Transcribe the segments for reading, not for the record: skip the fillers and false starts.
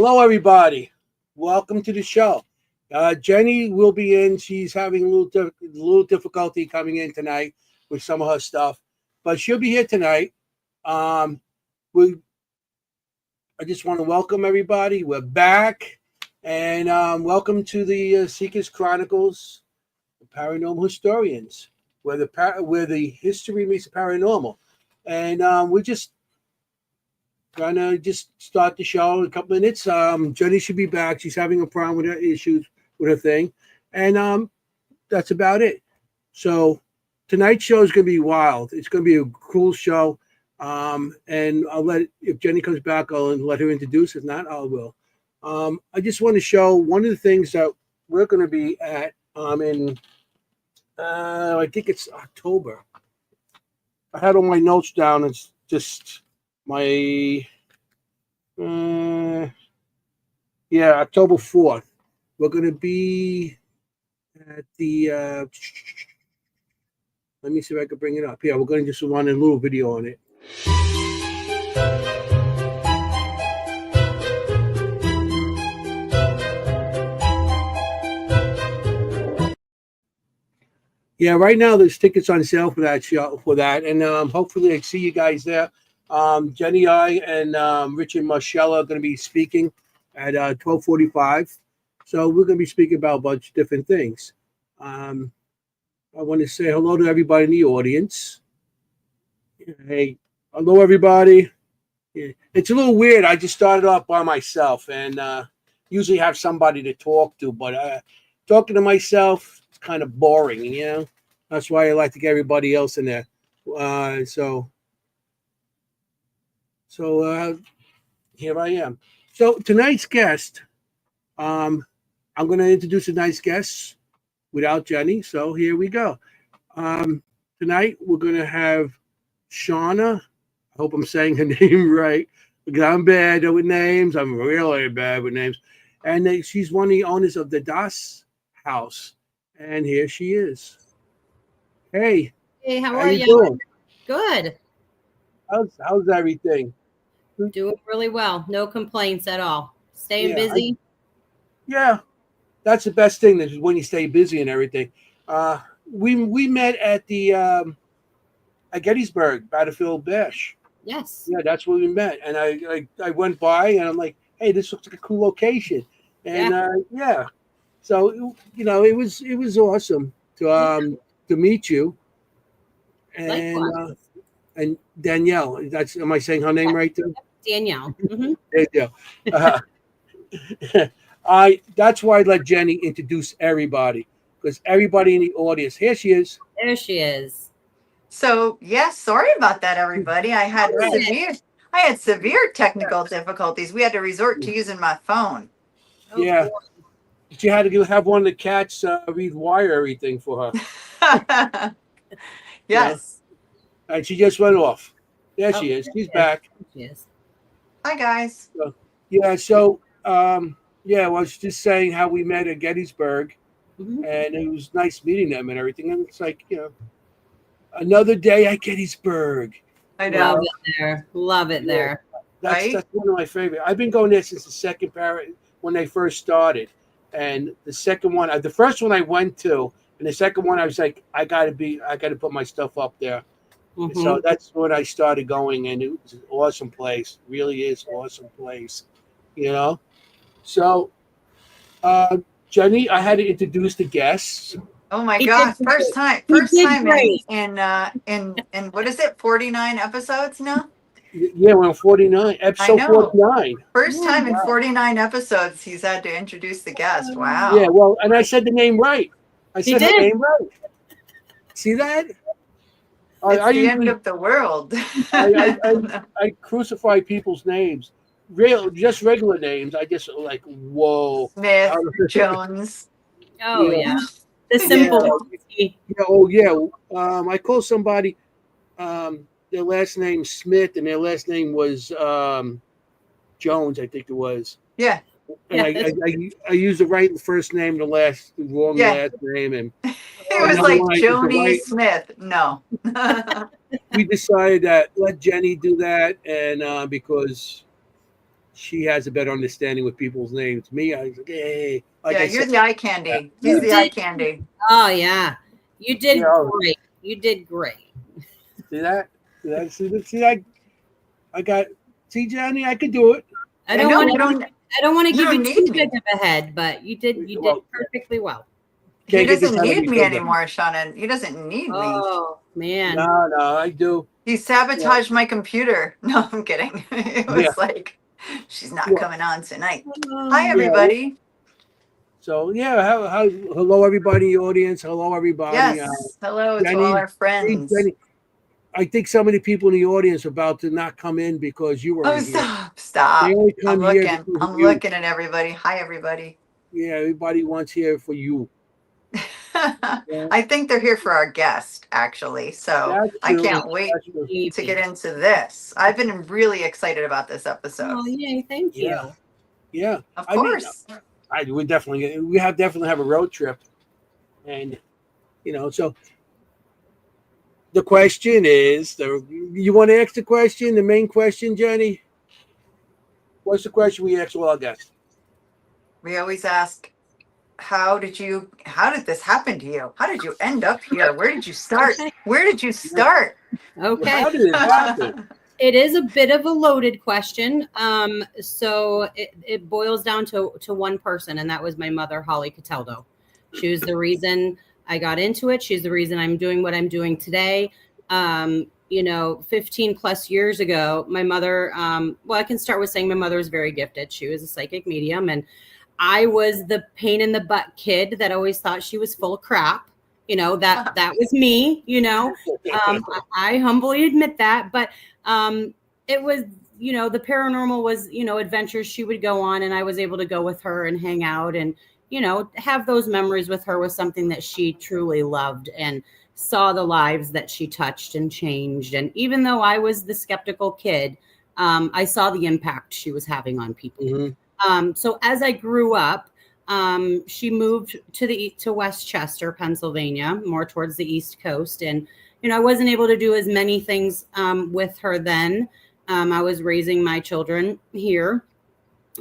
Hello, everybody. Welcome to the show. Jennie will be in. She's having a little difficulty coming in tonight with some of her stuff, but she'll be here tonight. Um, we, I just want to welcome everybody. We're back, and welcome to the Seekers Chronicles, the Paranormal Historians, where the history meets the paranormal, and we're just gonna just start the show in a couple minutes. Jennie should be back. She's having a problem with her issues with her thing, and that's about it. So tonight's show is gonna be wild. It's gonna be a cool show. And if Jennie comes back, I'll let her introduce. If not, I will. I just want to show one of the things that we're gonna be at. In I think it's October. I had all my notes down. It's just my October 4th. We're going to be at the let me see if I can bring it up. Yeah, we're going to just run a little video on it. Yeah, right now there's tickets on sale for that show, and hopefully I see you guys there. Jennie, I, and Rich and Marcella are going to be speaking at 12:45. So we're going to be speaking about a bunch of different things. I want to say hello to everybody in the audience. Hey, hello everybody. Yeah, it's a little weird. I just started off by myself, and usually have somebody to talk to, but talking to myself is kind of boring, you know. That's why I like to get everybody else in there. So here I am. So tonight's guest, I'm going to introduce tonight's guest without Jennie. So here we go. Tonight we're going to have Shauna. I hope I'm saying her name right, because I'm bad with names. I'm really bad with names. And she's one of the owners of the Das House. And here she is. Hey. Hey, how are you? Doing? Good. How's everything? Doing really well. No complaints at all. Staying busy. That's the best thing, is when you stay busy and everything. We met at the at Gettysburg Battlefield Bash. Yes. Yeah, that's where we met. And I went by and I'm like, hey, this looks like a cool location. And so it was awesome to meet you. And and Danielle, am I saying her name right too? Danielle. Mm-hmm. There you go. That's why I let Jennie introduce everybody, because everybody in the audience. Here she is. There she is. So sorry about that, everybody. I had severe technical difficulties. We had to resort to using my phone. Yeah. She had to have one of the cats rewire everything for her. Yes. And she just went off. There she is. She's back. She is. Hi, guys. I was just saying how we met at Gettysburg, and it was nice meeting them and everything. And it's like, another day at Gettysburg. I know. Love it there. That's one of my favorite. I've been going there since the second when they first started. And the second one, the first one I went to, and the second one I was like, I got to put my stuff up there. Mm-hmm. So that's when I started going, and it was an awesome place. Really is an awesome place, So, Jennie, I had to introduce the guests. Oh my God! First time in what is it? 49 episodes now. Yeah, we're on 49, episode 49. First time in 49 episodes, he's had to introduce the guest. Wow. Yeah, well, and I said the name right. I said the name right. See that? It's the end of the world. I crucify people's names. Just regular names. I just like, whoa. Smith, Jones. Oh, yeah. The simple. I call somebody their last name Smith and their last name was Jones, I think it was. Yeah. And I used the right first name, the wrong last name, and it was like Joni Smith. No. We decided that let Jennie do that, and because she has a better understanding with people's names. Me, I was like, hey, like Yeah, I you're said, the eye candy. You He's the eye did. candy. Oh yeah, you did Yeah. great. You did great. see that? I got. See, Jenny, I could do it. I I don't know want you to. don't. I don't want to You give don't you need too me. big of a head, but you did. You did Well, perfectly well. He can't get this doesn't head need any me bigger. anymore, Shannon. He doesn't need me. Oh man. No, I do. He sabotaged my computer. No, I'm kidding. It Yeah. was like, she's not Well, coming on tonight. Oh, Hi, yeah. everybody. So yeah, hello everybody, audience. Hello everybody. Yes. Hello to all Jenny, our friends. Jenny, I think so many people in the audience are about to not come in because you Oh, weren't here. stop. They Stop. only I'm come here looking. because of I'm you. looking at everybody. Hi, everybody. Yeah, everybody wants here for you. Yeah, I think they're here for our guest, actually. So that's I true. can't wait That's true. to get into this. I've been really excited about this episode. Oh yay! Thank you. Yeah, yeah. Of I mean, course. we definitely have a road trip, and so the question is, you want to ask the question, the main question, Jenny? What's the question we ask all our guests? We always ask, how did this happen to you? How did you end up here? Where did you start? Okay. Where did you start? Okay. How did it happen? It is a bit of a loaded question. So it boils down to one person, and that was my mother, Holly Cataldo. She was the reason I got into it. She's the reason I'm doing what I'm doing today. 15 plus years ago, my mother, well, I can start with saying my mother was very gifted. She was a psychic medium, and I was the pain in the butt kid that always thought she was full of crap. That was me, I humbly admit that, but it was, the paranormal was, adventures she would go on, and I was able to go with her and hang out and, have those memories with her was something that she truly loved and saw the lives that she touched and changed. And even though I was the skeptical kid, I saw the impact she was having on people. Mm-hmm. So as I grew up, she moved to Westchester, Pennsylvania, more towards the East Coast. And, I wasn't able to do as many things with her then. I was raising my children here.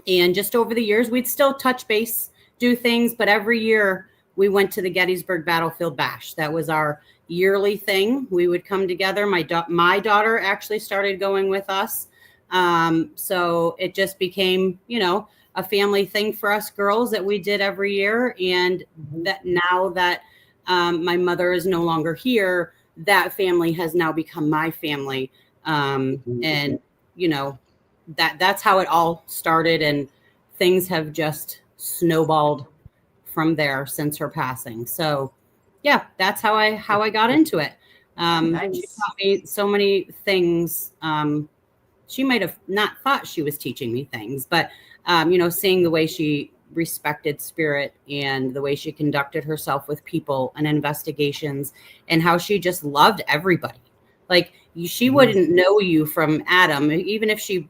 And just over the years, we'd still touch base, do things. But every year we went to the Gettysburg Battlefield Bash. That was our yearly thing. We would come together. My daughter actually started going with us. So it just became, a family thing for us girls that we did every year. And that now that my mother is no longer here, that family has now become my family. And, that's how it all started. And things have just snowballed from there since her passing. So yeah, that's how I got into it. Nice. She taught me so many things. She might have not thought she was teaching me things, but, seeing the way she respected spirit and the way she conducted herself with people and investigations and how she just loved everybody. Like she wouldn't know you from Adam, even if she,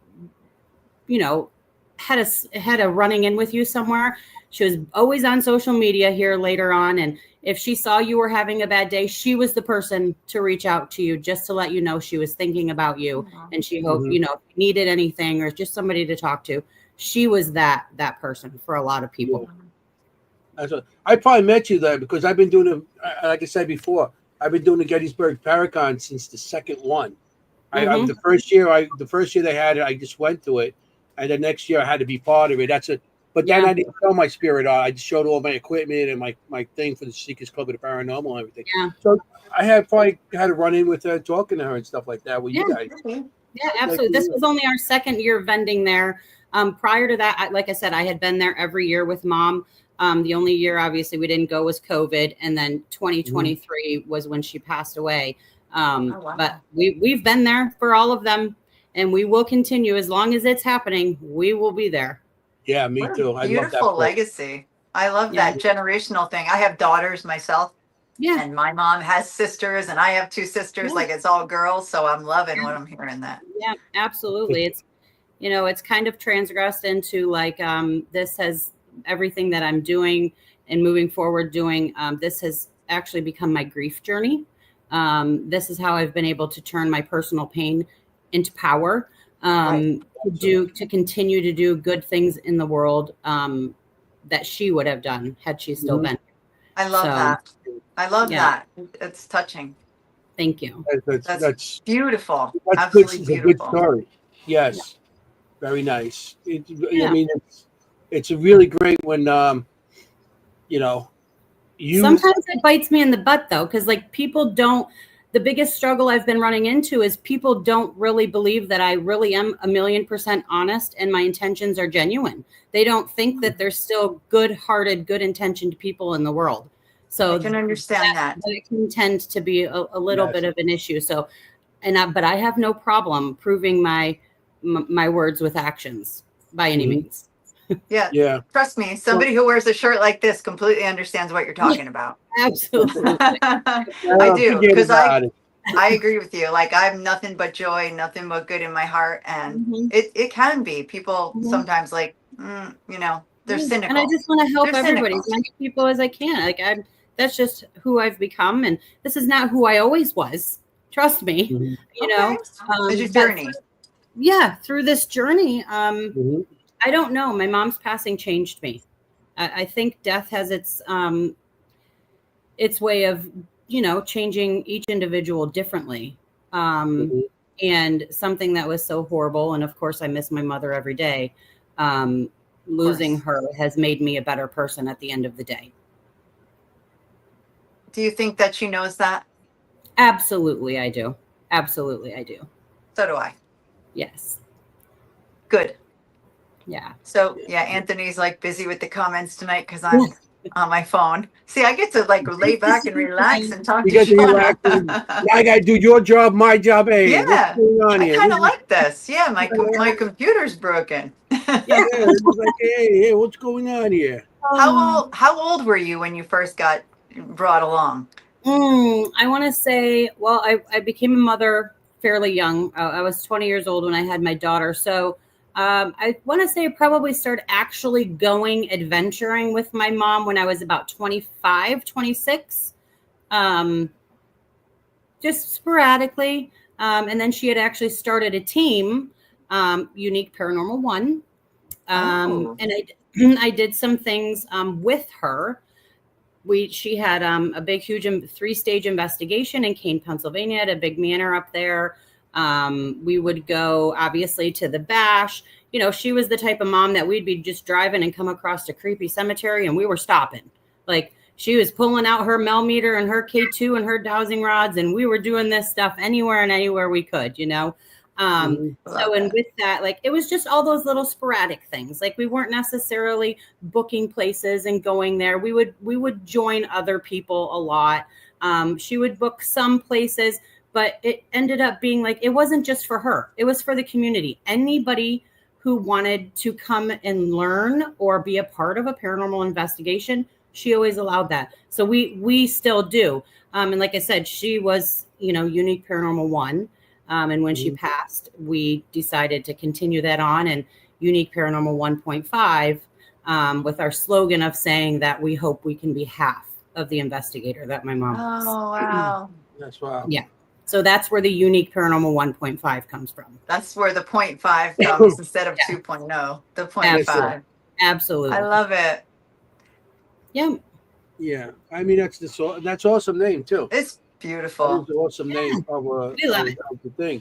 had a running in with you somewhere. She was always on social media here later on. And if she saw you were having a bad day, she was the person to reach out to you just to let you know she was thinking about you. And she hoped, if you needed anything or just somebody to talk to. She was that person for a lot of people. Yeah. I probably met you there because I've been doing like I said before, I've been doing the Gettysburg Paracon since the second one. The first year they had it, I just went to it. And the next year I had to be part of it. That's it. But then I didn't show my spirit on. I just showed all my equipment and my thing for the Seekers Club of the Paranormal and everything. Yeah. So I probably had a run in with her, talking to her and stuff like that with you guys. Yeah, absolutely. This was only our second year vending there. Prior to that, like I said, I had been there every year with Mom. The only year, obviously, we didn't go was COVID. And then 2023 was when she passed away. Wow. But we've been there for all of them. And we will continue as long as it's happening. We will be there. Yeah, me too. I love that. Beautiful legacy. I love that generational thing. I have daughters myself. Yeah. And my mom has sisters and I have two sisters. Like it's all girls. So I'm loving what I'm hearing that. Yeah, absolutely. It's, it's kind of transgressed into like, this has everything that I'm doing and moving forward doing. This has actually become my grief journey. This is how I've been able to turn my personal pain into power. to continue to do good things in the world that she would have done had she still been. I love that. I love that. It's touching. Thank you. That's beautiful. That's Absolutely good. It's a good beautiful. story. Yes, very nice. I mean, it's really great when Sometimes it bites me in the butt though, because like people don't. The biggest struggle I've been running into is people don't really believe that I really am 1,000,000% honest and my intentions are genuine. They don't think that there's still good-hearted, good-intentioned people in the world. So I can understand that. It can tend to be a little bit of an issue. So, but I have no problem proving my words with actions by any means. Yeah. Trust me, somebody who wears a shirt like this completely understands what you're talking about. Absolutely. I do, because I agree with you. Like, I have nothing but joy, nothing but good in my heart. And it can be. People sometimes like, they're cynical. And I just want to help everybody, as many people as I can. Like, that's just who I've become. And this is not who I always was. Trust me. It's your journey. Through this journey, I don't know. My mom's passing changed me. I think death has its way of, changing each individual differently. And something that was so horrible. And of course, I miss my mother every day. Losing her has made me a better person at the end of the day. Do you think that she knows that? Absolutely, I do. Absolutely, I do. So do I. Yes. Good. Yeah. So Anthony's like busy with the comments tonight because I'm on my phone. See, I get to like lay back and relax and talk to Shauna. I got to do your job, my job. Hey, I kind of like this. Yeah, my computer's broken. Like, hey, what's going on here? How old were you when you first got brought along? I want to say, well, I became a mother fairly young. I was 20 years old when I had my daughter. So I want to say I probably started actually going adventuring with my mom when I was about 25, 26, just sporadically. And then she had actually started a team, Unique Paranormal 1. And I did some things with her. She had a big, huge 3-stage investigation in Kane, Pennsylvania, at a big manor up there. We would go obviously to the bash. She was the type of mom that we'd be just driving and come across a creepy cemetery and we were stopping. Like, she was pulling out her Melmeter and her K2 and her dowsing rods, and we were doing this stuff anywhere and anywhere we could, So, and with that, like, it was just all those little sporadic things. Like, we weren't necessarily booking places and going there. We would join other people a lot. She would book some places, but it ended up being like, it wasn't just for her. It was for the community. Anybody who wanted to come and learn or be a part of a paranormal investigation, she always allowed that. So we still do. And like I said, she was, Unique Paranormal 1. And when she passed, we decided to continue that on, and Unique Paranormal 1.5 with our slogan of saying that we hope we can be half of the investigator that my mom was. Oh, wow. That's wow. Yeah. So that's where the Unique Paranormal 1.5 comes from. That's where the 0.5 comes instead of 2.0, the 0.5. Absolutely. I love it. Yeah. Yeah. I mean, that's awesome name too. It's beautiful. It's an awesome name of the thing,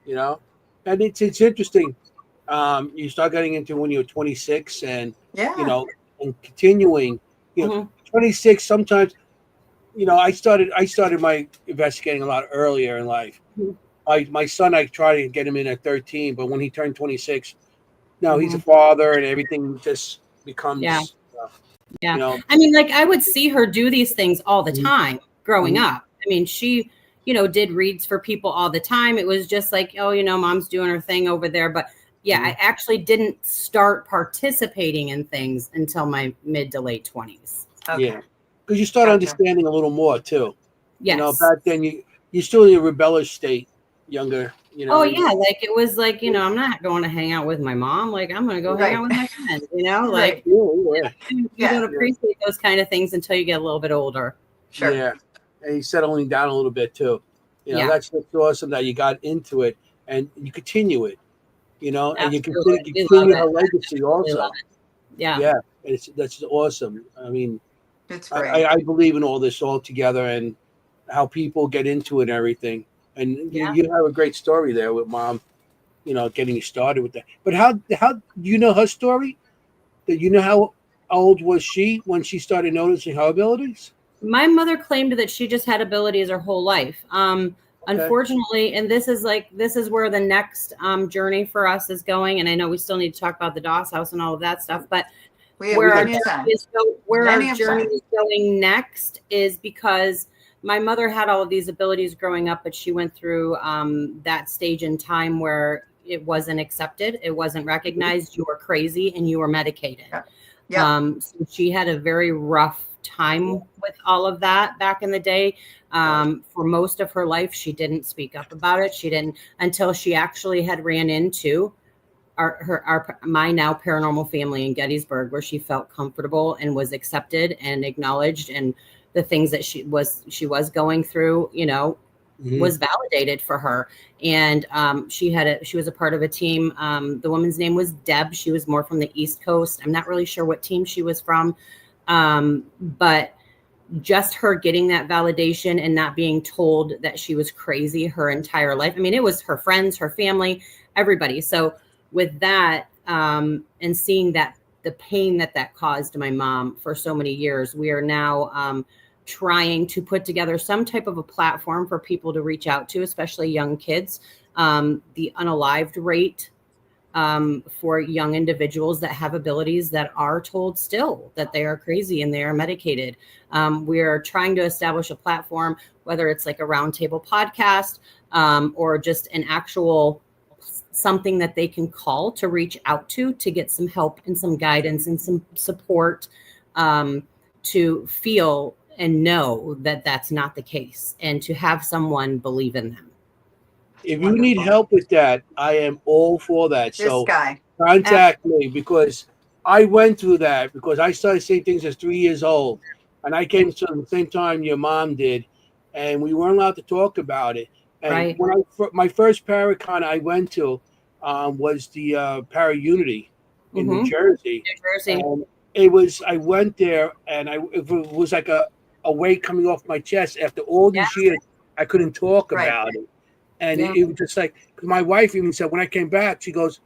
and it's interesting. You start getting into when you're 26 and, and continuing, 26, sometimes, I started my investigating a lot earlier in life. My son, I tried to get him in at 13, but when he turned 26, now he's a father and everything just becomes, I mean, like, I would see her do these things all the time growing up. I mean, she, did reads for people all the time. It was just like, mom's doing her thing over there. But I actually didn't start participating in things until my mid to late 20s. Okay. Yeah. Because you start understanding a little more too. Yes. Back then you're still in a rebellious state, younger. Oh yeah, like it was like, I'm not going to hang out with my mom. Like, I'm going to go hang out with my friends. Like you don't appreciate those kind of things until you get a little bit older. Sure. Yeah, and you're settling down a little bit too. That's awesome that you got into it and you continue it. you know, and you Absolutely. continue her legacy also. Yeah. That's awesome. I mean, It's great. I believe in all this all together and how people get into it and everything. And you have a great story there with mom, you know, getting you started with that. But how do you know her story? That you know how old was she when she started noticing her abilities? My mother claimed that she just had abilities her whole life. Okay. Unfortunately, and this is where the next journey for us is going. And I know we still need to talk about the Doss house and all of that stuff, but where our journey is going next is because my mother had all of these abilities growing up, but she went through that stage in time where it wasn't accepted, it wasn't recognized. You were crazy and you were medicated. So she had a very rough time with all of that back in the day. For most of her life, she didn't speak up about it. She didn't until she actually had ran into my now paranormal family in Gettysburg, where she felt comfortable and was accepted and acknowledged, and the things that she was going through, you know, was validated for her. And she was a part of a team. The woman's name was Deb. She was more from the East Coast. I'm not really sure what team she was from, but just her getting that validation and not being told that she was crazy her entire life. I mean, it was her friends, her family, everybody. So with that, and seeing that the pain that caused my mom for so many years, we are now trying to put together some type of a platform for people to reach out to, especially young kids. The unalived rate for young individuals that have abilities that are told still that they are crazy and they are medicated. We are trying to establish a platform, whether it's like a roundtable podcast or just an actual something that they can call to reach out to get some help and some guidance and some support, to feel and know that that's not the case, and to have someone believe in them. If you need help with that, I am all for that. So contact me, because I went through that, because I started seeing things as 3 years old, and I came to the same time your mom did, and we weren't allowed to talk about it. And when my first Paracon I went to was the Para Unity in New Jersey. And I went there, and it was like a weight coming off my chest. After all these years, I couldn't talk about it. And it was just like, because my wife even said when I came back, she goes,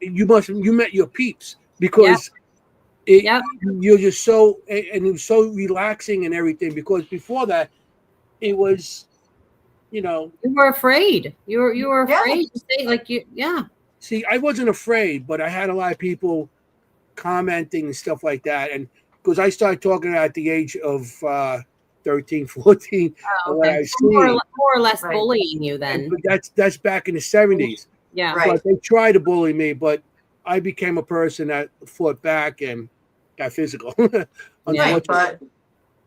you met your peeps, because you're just so, and it was so relaxing and everything, because before that, it was, you know. You were afraid. You were afraid to say, like, See, I wasn't afraid, but I had a lot of people commenting and stuff like that. And because I started talking at the age of 13, 14. More or less bullying you then. But that's back in the 70s. Yeah. But they tried to bully me, but I became a person that fought back and got physical.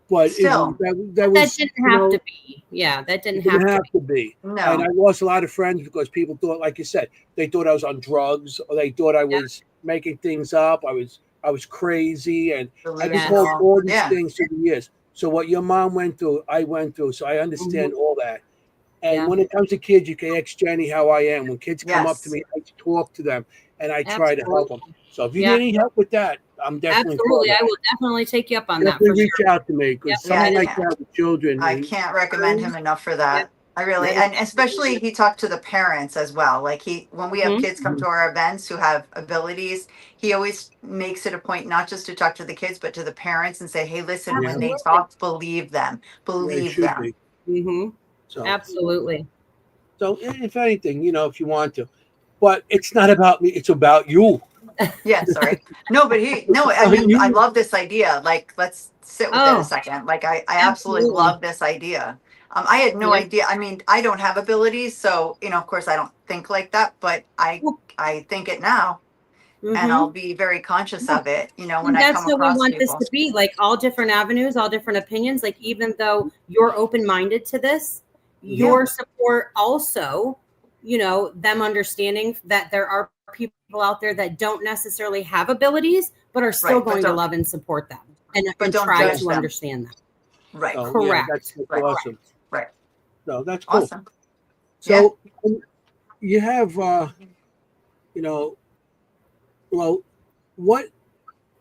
But still, that was, didn't have to be. Yeah, that didn't have to be. No. And I lost a lot of friends because people thought, like you said, they thought I was on drugs, or they thought I was making things up. I was crazy, and I've been told all these things through the years. So what your mom went through, I went through. So I understand all that. And when it comes to kids, you can ask Jennie how I am. When kids come up to me, I talk to them, and I try to help them. So if you need any help with that, I'm definitely I will definitely take you up on that. Reach out to me, because something like that with children. I can't recommend him enough for that. I really, and especially he talked to the parents as well. Like when we have kids come to our events who have abilities, he always makes it a point not just to talk to the kids, but to the parents and say, hey, listen, when they talk, believe them. So, absolutely. So if anything, if you want to, but it's not about me, it's about you. Yeah, sorry. No, but I mean, I love this idea. Like, let's sit with it a second. Like, I absolutely love this idea. I had no idea. I mean, I don't have abilities, so, of course I don't think like that, but I think it now. And I'll be very conscious of it, when I come across that's what we want this to be, like all different avenues, all different opinions. Like, even though you're open-minded to this, your support also, them understanding that there are people out there that don't necessarily have abilities, but are still going to love and support them and try to understand them. Right. Correct. That's awesome. Right. No, that's cool. Awesome. So you have you know, well, what?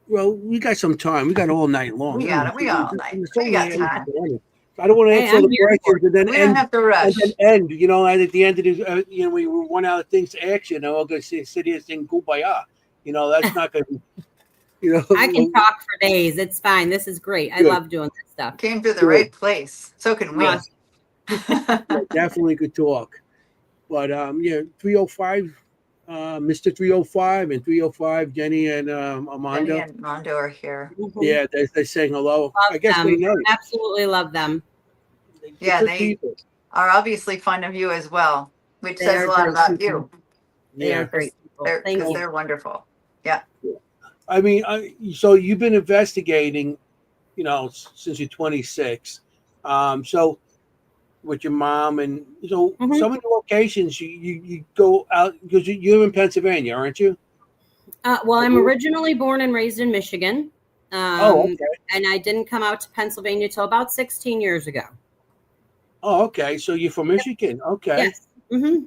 Well, we got some time. We got all night long. We got it. We got all night. It's We only got 8 in time. the morning. I don't want to Hey, answer all I'm the here for questions and then We don't have to rush. end. You know, and at the end of the, we run out of things to ask you. And I'm going to sit here saying kumbaya. You know, that's not going to. You know, I can talk for days. It's fine. This is great. I Good. love doing this stuff. Came to the right place. So can we. Yeah, definitely could talk. But 305, Mr. 305 and 305, Jenny and Jennie Armando. and Mondo are here. Yeah, they're saying hello. Love I guess them. they know. Absolutely love them. Yeah, Good they people. are obviously fond of you as well, which They says are a lot great about people. you. They are Yeah. great people. Thank Because you. they're wonderful. Yeah. I mean, so you've been investigating, since you're 26. So with your mom, and so some of the locations you go out because you're in Pennsylvania, aren't you? Well, I'm originally born and raised in Michigan. Okay. And I didn't come out to Pennsylvania till about 16 years ago. Oh, okay. So you're from Michigan. Okay. Yes. Mm-hmm.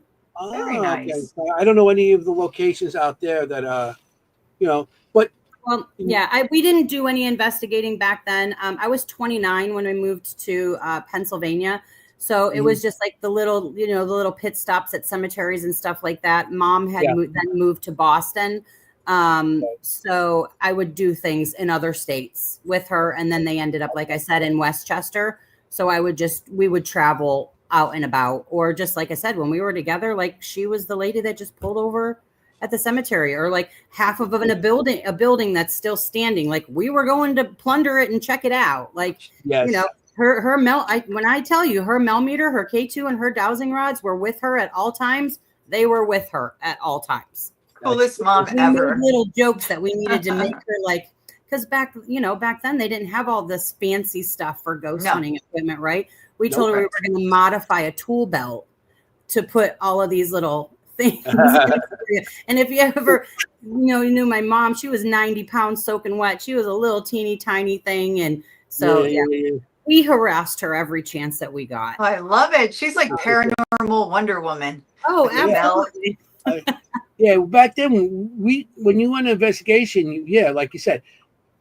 Very Okay. nice. So I don't know any of the locations out there that but Well, yeah, we didn't do any investigating back then. I was 29 when we moved to Pennsylvania. So it was just like the little pit stops at cemeteries and stuff like that. Mom had then moved to Boston. So I would do things in other states with her. And then they ended up, like I said, in Westchester. So we would travel out and about, or just like I said, when we were together, like she was the lady that just pulled over at the cemetery, or like half of a building that's still standing. Like we were going to plunder it and check it out. Like, her when I tell you her mel meter, her K2 and her dowsing rods were with her at all times. They were with her at all times. Coolest mom We ever. made little jokes that we needed to make her like, because back then they didn't have all this fancy stuff for ghost hunting equipment, right? We told her we were going to modify a tool belt to put all of these little things. And if you ever, you knew my mom, she was 90 pounds soaking wet. She was a little teeny tiny thing. And so, we harassed her every chance that we got. Oh, I love it. She's like paranormal Wonder Woman. Oh, absolutely. Back then when you went on investigation, like you said,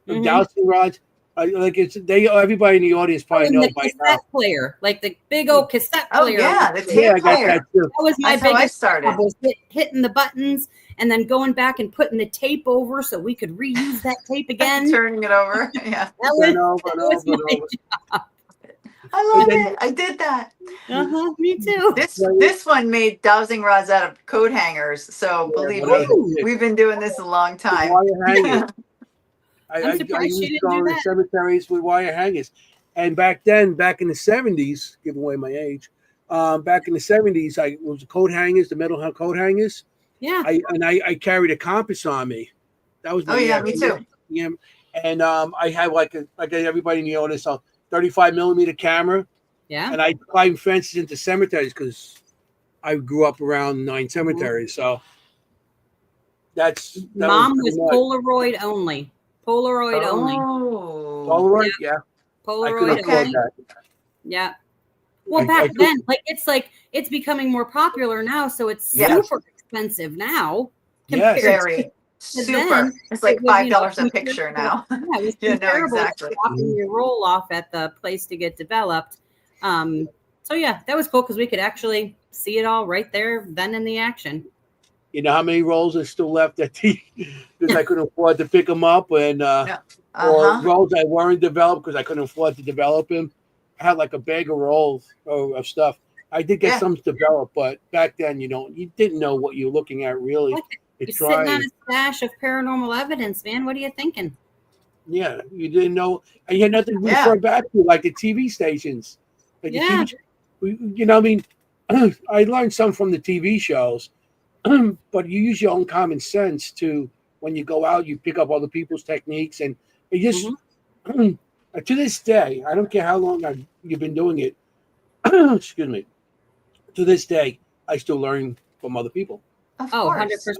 dowsing rods, everybody in the audience probably know the by cassette now. player, like the big old cassette player. Oh yeah, the tape player. That was my biggest started. Was hitting the buttons and then going back and putting the tape over so we could reuse that tape again. Turning it over. Yeah. That was my job. I love it. I did that. Me too. This one made dowsing rods out of coat hangers. So believe me, we've been doing this a long time. I used to go to cemeteries with wire hangers. And back in the 70s, giving away my age, back in the 70s, I was coat hangers, the metal coat hangers. Yeah. I carried a compass on me. That was my me too. Yeah. And I had like everybody in the audience, a 35 millimeter camera. Yeah. And I climbed fences into cemeteries because I grew up around 9 cemeteries. So that Mom was Polaroid only. Polaroid only. Polaroid, yeah. Polaroid only. Yeah. Well, back then, it's becoming more popular now, so it's super expensive now. Very super. It's like $5 a picture now. Yeah, it was comparable to dropping your roll off at the place to get developed. So yeah, that was cool because we could actually see it all right there, then in the action. You know how many rolls are still left at because I couldn't afford to pick them up, and or rolls I weren't developed because I couldn't afford to develop them. I had like a bag of rolls of stuff. I did get some developed, but back then you didn't know what you're looking at really. You're sitting on a stash of paranormal evidence, man. What are you thinking? Yeah, you didn't know, and you had nothing to refer back to, like the TV stations. Like I mean, I learned some from the TV shows. But you use your own common sense to, when you go out, you pick up other people's techniques, and it just to this day, I don't care how long you've been doing it. Excuse me. To this day, I still learn from other people. Of course. 100%.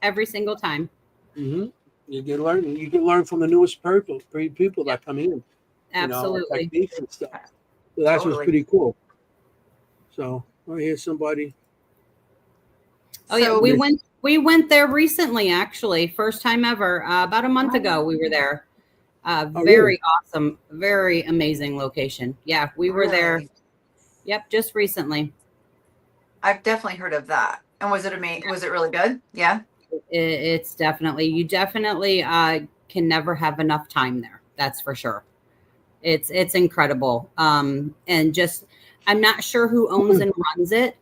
Every single time. You can learn from the newest people that come in. Absolutely. Techniques and stuff. So that's what's pretty cool. So I hear somebody. Oh yeah, we went We went there recently, actually. First time ever. About a month ago, we were there. Very awesome, very amazing location. Yeah, we were there. Yep, just recently. I've definitely heard of that. And was it amazing? Was it really good? Yeah. It's definitely, you definitely can never have enough time there. That's for sure. It's incredible. And just, I'm not sure who owns and runs it.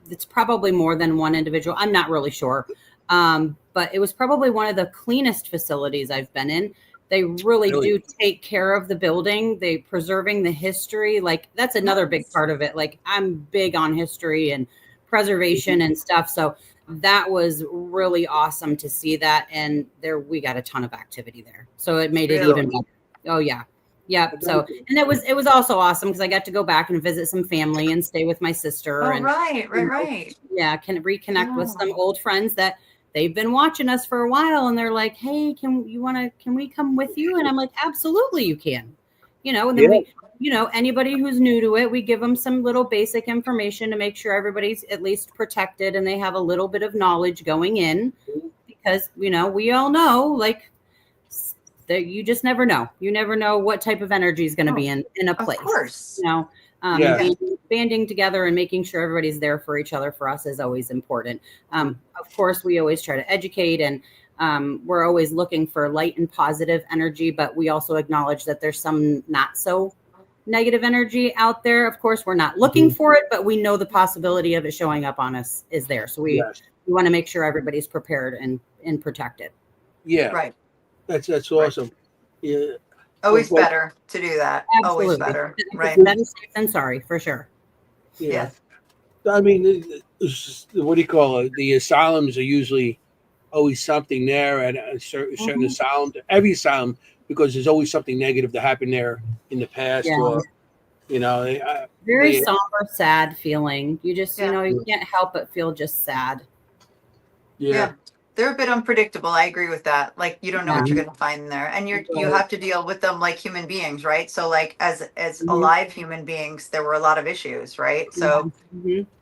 It's probably more than one individual. I'm not really sure. But it was probably one of the cleanest facilities I've been in. They really do take care of the building. They preserving the history. Like that's another big part of it. Like I'm big on history and preservation and stuff. So that was really awesome to see that. And there, we got a ton of activity there. So it made it even better. Oh yeah. Yeah. So, and it was also awesome because I got to go back and visit some family and stay with my sister. Oh, and, right. Yeah. Can reconnect with some old friends that they've been watching us for a while. And they're like, hey, can we come with you? And I'm like, absolutely you can, and then we, anybody who's new to it, we give them some little basic information to make sure everybody's at least protected and they have a little bit of knowledge going in because, we all know like, that you just never know. You never know what type of energy is going to be in a place. Of course. Banding together and making sure everybody's there for each other for us is always important. Of course, we always try to educate and we're always looking for light and positive energy, but we also acknowledge that there's some not so negative energy out there. Of course, we're not looking for it, but we know the possibility of it showing up on us is there. So we want to make sure everybody's prepared and protected. Yeah. Right. That's awesome. Yeah. Always better to do that. Absolutely. Always better. Right. Better safe than sorry, for sure. Yeah. I mean, what do you call it? The asylums are usually always something there at a certain asylum, every asylum, because there's always something negative that happened there in the past or, very somber, sad feeling. You just, you can't help but feel just sad. Yeah. They're a bit unpredictable. I agree with that. Like you don't know what you're going to find there, and you have to deal with them like human beings, right? So like as alive human beings, there were a lot of issues, right? So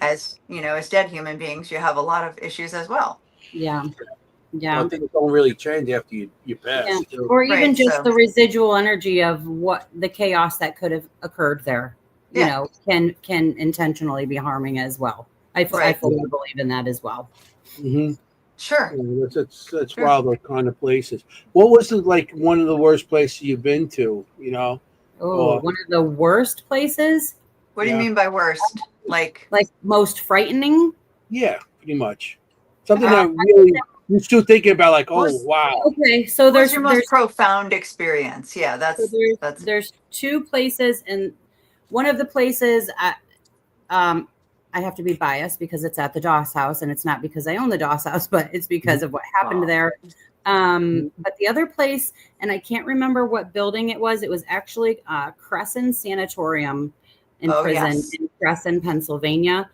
as as dead human beings, you have a lot of issues as well. Yeah. Well, things don't really change after you pass. Yeah. Or even just the residual energy of what the chaos that could have occurred there, can intentionally be harming as well. I fully believe in that as well. Mm-hmm. Sure. Yeah, that's wild, those kind of places. What was like one of the worst places you've been to, Oh, one of the worst places? What do you mean by worst? Like most frightening? Yeah, pretty much. Something that really you're still thinking about, like, wow. Okay, so there's your most profound experience. Yeah, there's two places, and one of the places I have to be biased because it's at the Doss House, and it's not because I own the Doss House, but it's because of what happened there. But the other place, and I can't remember what building it was actually Crescent Sanatorium in prison in Crescent, Pennsylvania.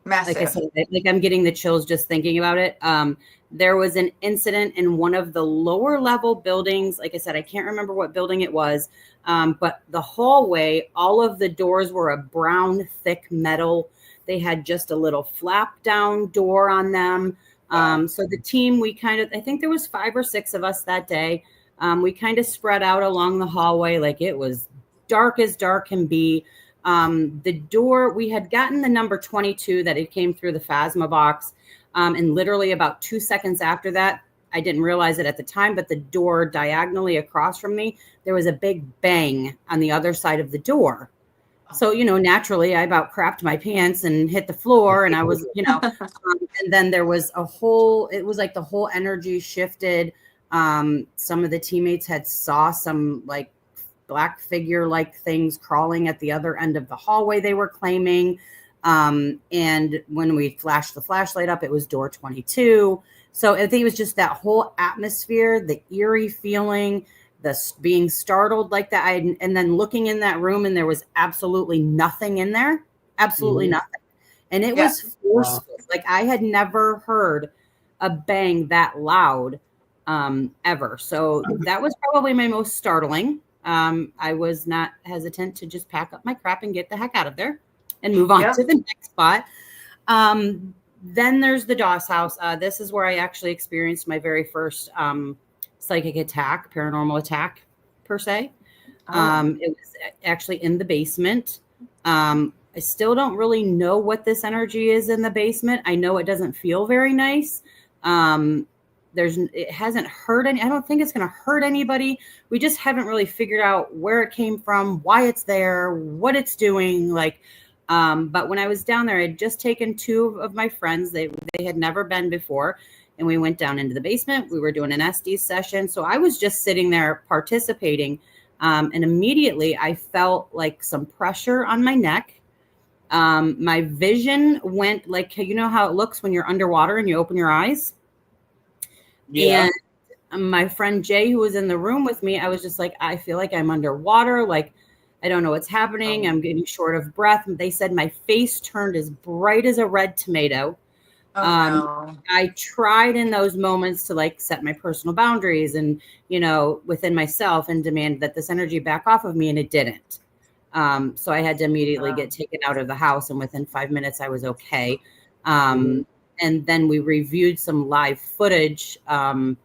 Massive. Like I said, like I'm getting the chills just thinking about it. There was an incident in one of the lower level buildings. Like I said, I can't remember what building it was. But the hallway, all of the doors were a brown, thick metal. They had just a little flap down door on them. So the team, I think there was 5 or 6 of us that day. We kind of spread out along the hallway. Like it was dark as dark can be. The door, we had gotten the number 22 that it came through the phasma box. And literally about 2 seconds after that, I didn't realize it at the time, but the door diagonally across from me, there was a big bang on the other side of the door. So, naturally I about crapped my pants and hit the floor, and I was, and then there was it was like the whole energy shifted. Some of the teammates had saw some like black figure like things crawling at the other end of the hallway, they were claiming. And when we flashed the flashlight up, it was door 22. So I think it was just that whole atmosphere, the eerie feeling, the being startled like that. And then looking in that room, and there was absolutely nothing in there, absolutely nothing. And it was forceful. Like I had never heard a bang that loud ever. So that was probably my most startling. I was not hesitant to just pack up my crap and get the heck out of there and move on to the next spot. Then there's the Doss house. This is where I actually experienced my very first psychic attack, paranormal attack, per se. It was actually in the basement. I still don't really know what this energy is in the basement. I know it doesn't feel very nice. It hasn't hurt any. I don't think it's going to hurt anybody. We just haven't really figured out where it came from, why it's there, what it's doing. But when I was down there, I had just taken two of my friends. They had never been before. And we went down into the basement. We were doing an SD session. So I was just sitting there participating. And immediately I felt like some pressure on my neck. My vision went like, you know how it looks when you're underwater and you open your eyes? Yeah. And my friend Jay, who was in the room with me, I was just like, I feel like I'm underwater. Like, I don't know what's happening. I'm getting short of breath. And they said my face turned as bright as a red tomato. No. I tried in those moments to like set my personal boundaries and, within myself and demand that this energy back off of me. And it didn't. So I had to immediately get taken out of the house. And within 5 minutes, I was okay. And then we reviewed some live footage from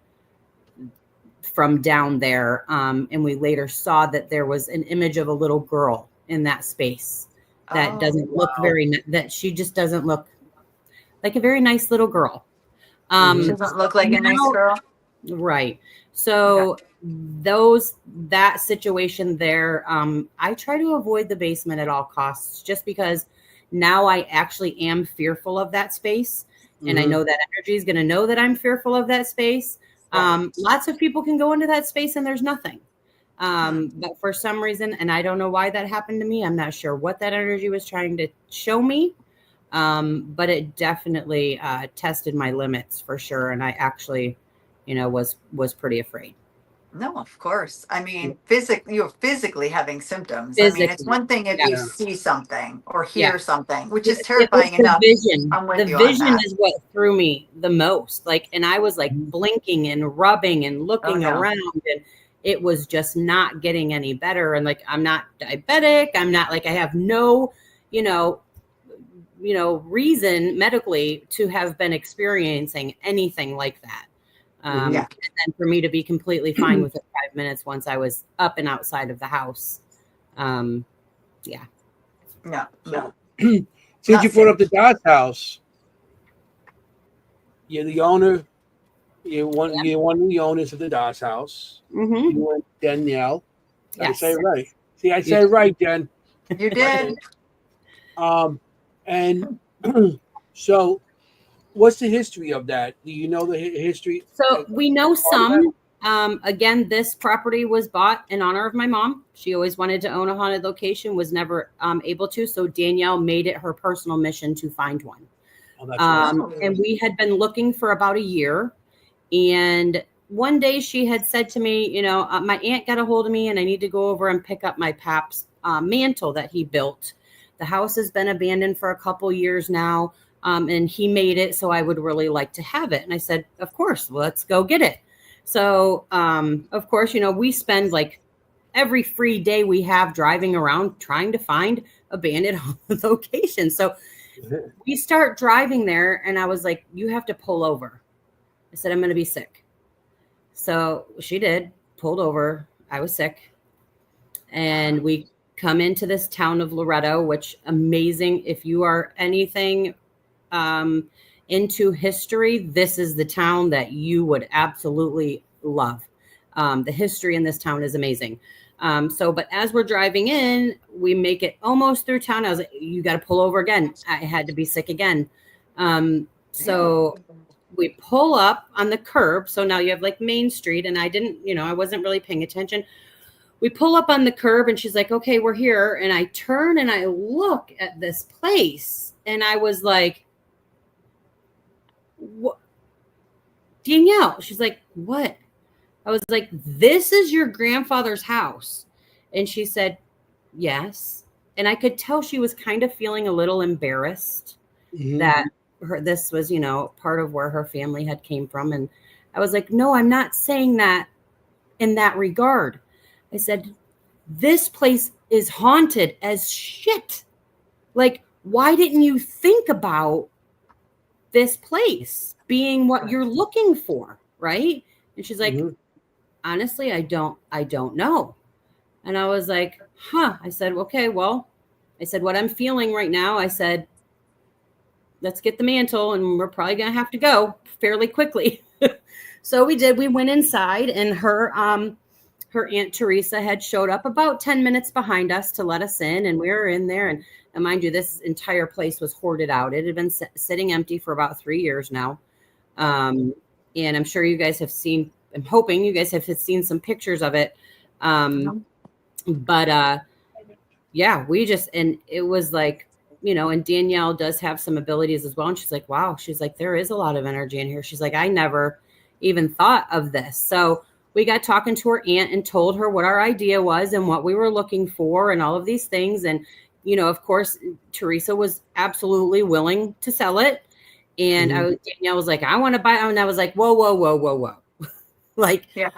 down there. And we later saw that there was an image of a little girl in that space that doesn't look that she just doesn't look like a very nice little girl. She doesn't look like a nice girl. Right. So that situation there, I try to avoid the basement at all costs, just because now I actually am fearful of that space. And I know that energy is going to know that I'm fearful of that space. Lots of people can go into that space and there's nothing. But for some reason, and I don't know why that happened to me, I'm not sure what that energy was trying to show me. But it definitely tested my limits for sure. And I actually, was pretty afraid. No, of course. I mean, you're physically having symptoms. I mean, it's one thing if you see something or hear something, which is terrifying enough. Vision. The vision is what threw me the most. And I was like blinking and rubbing and looking around, and it was just not getting any better. And I'm not diabetic. I'm not I have no, reason medically to have been experiencing anything like that. And then for me to be completely fine within 5 minutes once I was up and outside of the house. No. Since you brought up the Doss house, you're the owner. You're one of the owners of the Doss house. You and Danielle. Yes. I say it right. See, I said it right, Jen. You did. And so what's the history of that? Do you know the history? So we know some. Again, this property was bought in honor of my mom. She always wanted to own a haunted location, was never able to. So Danielle made it her personal mission to find one. Oh, that's nice. And we had been looking for about a year. And one day she had said to me, my aunt got a hold of me and I need to go over and pick up my pap's mantle that he built. The house has been abandoned for a couple years now. And he made it, so I would really like to have it. And I said, of course, let's go get it. So, of course, we spend every free day we have driving around trying to find abandoned locations. So we start driving there, and I was like, you have to pull over. I said, I'm going to be sick. So she did, pulled over. I was sick. And we come into this town of Loretto, which amazing. If you are anything into history, this is the town that you would absolutely love. The history in this town is amazing. But as we're driving in, we make it almost through town. I was like, you got to pull over again. I had to be sick again. So we pull up on the curb. So now you have Main Street, and I didn't, I wasn't really paying attention. We pull up on the curb and she's like, okay, we're here. And I turn and I look at this place and I was like, what? Danielle, she's like, what? I was like, this is your grandfather's house. And she said, yes. And I could tell she was kind of feeling a little embarrassed that this was, part of where her family had came from. And I was like, no, I'm not saying that in that regard. I said, this place is haunted as shit. Why didn't you think about this place being what you're looking for, right? And she's like, honestly, I don't know. And I was like, huh. I said, okay, well, I said, what I'm feeling right now, I said, let's get the mantle and we're probably going to have to go fairly quickly. So we did. We went inside, and her Aunt Teresa had showed up about 10 minutes behind us to let us in, and we were in there. And mind you, this entire place was hoarded out. It had been sitting empty for about 3 years now. And I'm sure you guys have seen, I'm hoping you guys have seen some pictures of it. But yeah, we just, and it was like, you know, and Danielle does have some abilities as well. And she's like, wow, she's like, there is a lot of energy in here. She's like, I never even thought of this. So we got talking to her aunt and told her what our idea was and what we were looking for and all of these things. And, you know, of course, Teresa was absolutely willing to sell it. And Danielle was like, I want to buy it. And I was like, whoa. Like, yeah,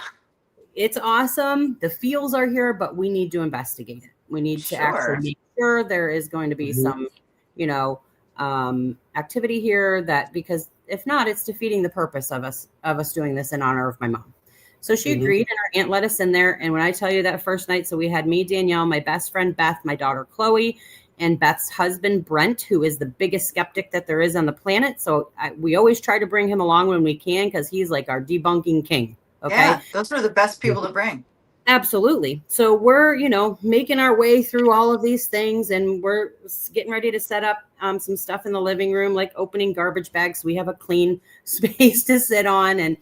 it's awesome. The feels are here, but we need to investigate it. We need to actually make sure there is going to be some, you know, activity here, that, because if not, it's defeating the purpose of us doing this in honor of my mom. So she agreed, and our aunt let us in there. And when I tell you that first night, so we had me, Danielle, my best friend, Beth, my daughter, Chloe, and Beth's husband, Brent, who is the biggest skeptic that there is on the planet. So we always try to bring him along when we can, because he's like our debunking king. Okay. Yeah, those are the best people to bring. Absolutely. So we're, you know, making our way through all of these things, and we're getting ready to set up some stuff in the living room, like opening garbage bags. So we have a clean space to sit on. And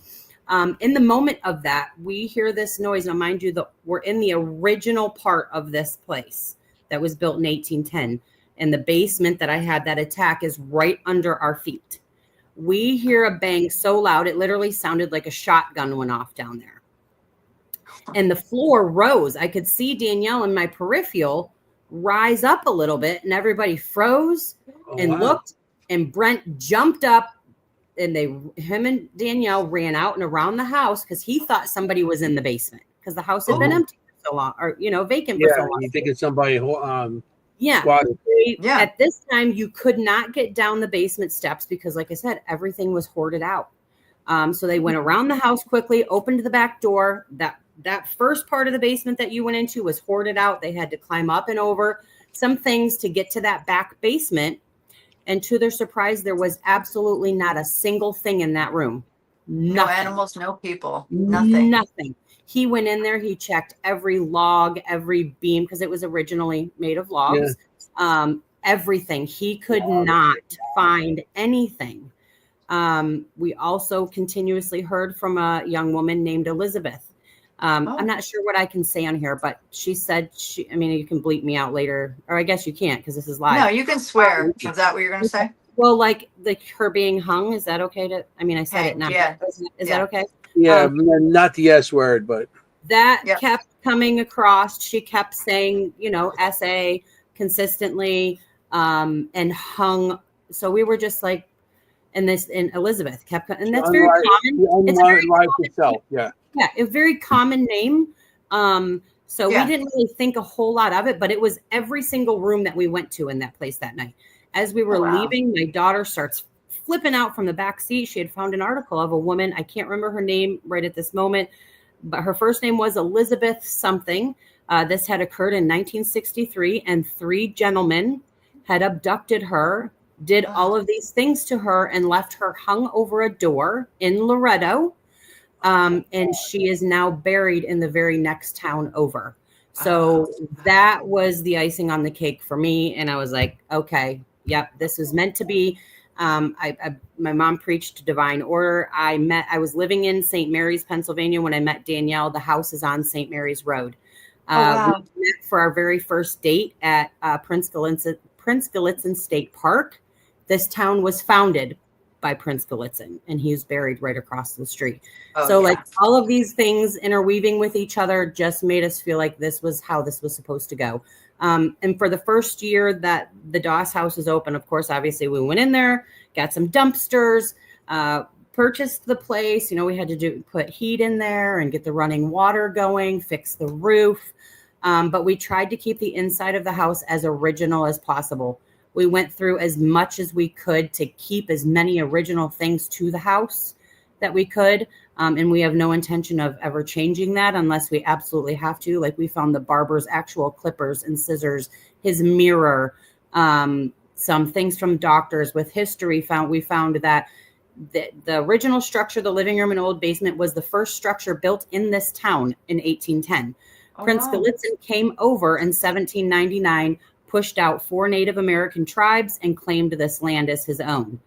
in the moment of that, we hear this noise. Now, mind you, we're in the original part of this place that was built in 1810. And the basement that I had that attack is right under our feet. We hear a bang so loud, it literally sounded like a shotgun went off down there. And the floor rose. I could see Danielle in my peripheral rise up a little bit, and everybody froze and looked, and Brent jumped up, and him and Danielle ran out and around the house, because he thought somebody was in the basement, because the house had been empty for so long, or, you know, vacant for so long. You think it's somebody At this time, you could not get down the basement steps because, like I said, everything was hoarded out. So they went around the house quickly, opened the back door. That first part of the basement that you went into was hoarded out. They had to climb up and over some things to get to that back basement. And to their surprise, there was absolutely not a single thing in that room. Nothing. No animals, no people, nothing. Nothing. He went in there. He checked every log, every beam, because it was originally made of logs. Yeah. Everything. He could not find anything. We also continuously heard from a young woman named Elizabeth. I'm not sure what I can say on here, but she said you can bleep me out later, or I guess you can't, because this is live. No, you can swear. Is that what you're going to say? Well, like her being hung, is that okay to, I said it now. Yeah. Is that okay? Yeah, not the S word, but. That kept coming across. She kept saying, you know, SA consistently, and hung. So we were just like, and Elizabeth kept, and that's very common. It's very common itself. Yeah, a very common name. So we didn't really think a whole lot of it, but it was every single room that we went to in that place that night. As we were leaving, my daughter starts flipping out from the back seat. She had found an article of a woman. I can't remember her name right at this moment, but her first name was Elizabeth something. This had occurred in 1963, and 3 gentlemen had abducted her, did all of these things to her, and left her hung over a door in Loretto. And she is now buried in the very next town over. So that was the icing on the cake for me. And I was like, okay, yep, this is meant to be. My mom preached divine order. I was living in St. Mary's, Pennsylvania, when I met Danielle. The house is on St. Mary's Road. We met for our very first date at Prince Gallitzin State Park. This town was founded by Prince Gallitzin, and he's buried right across the street. Like all of these things interweaving with each other just made us feel like this was how this was supposed to go. And for the first year that the Doss house was open, of course, obviously we went in there, got some dumpsters, purchased the place. You know, we had to put heat in there and get the running water going, fix the roof. But we tried to keep the inside of the house as original as possible. We went through as much as we could to keep as many original things to the house that we could. And we have no intention of ever changing that unless we absolutely have to. Like, we found the barber's actual clippers and scissors, his mirror, some things from doctors with history. We found that the original structure, the living room and old basement, was the first structure built in this town in 1810. Prince Gallitzin came over in 1799, pushed out 4 Native American tribes, and claimed this land as his own.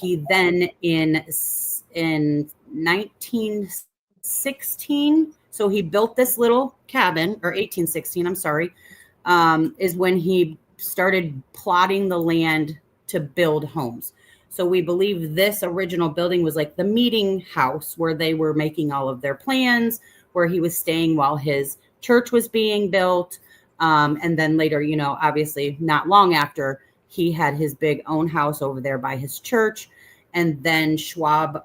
He then in 1916, so he built this little cabin, or 1816, I'm sorry, is when he started plotting the land to build homes. So we believe this original building was like the meeting house where they were making all of their plans, where he was staying while his church was being built. And then later, you know, obviously not long after, he had his big own house over there by his church. And then Schwab,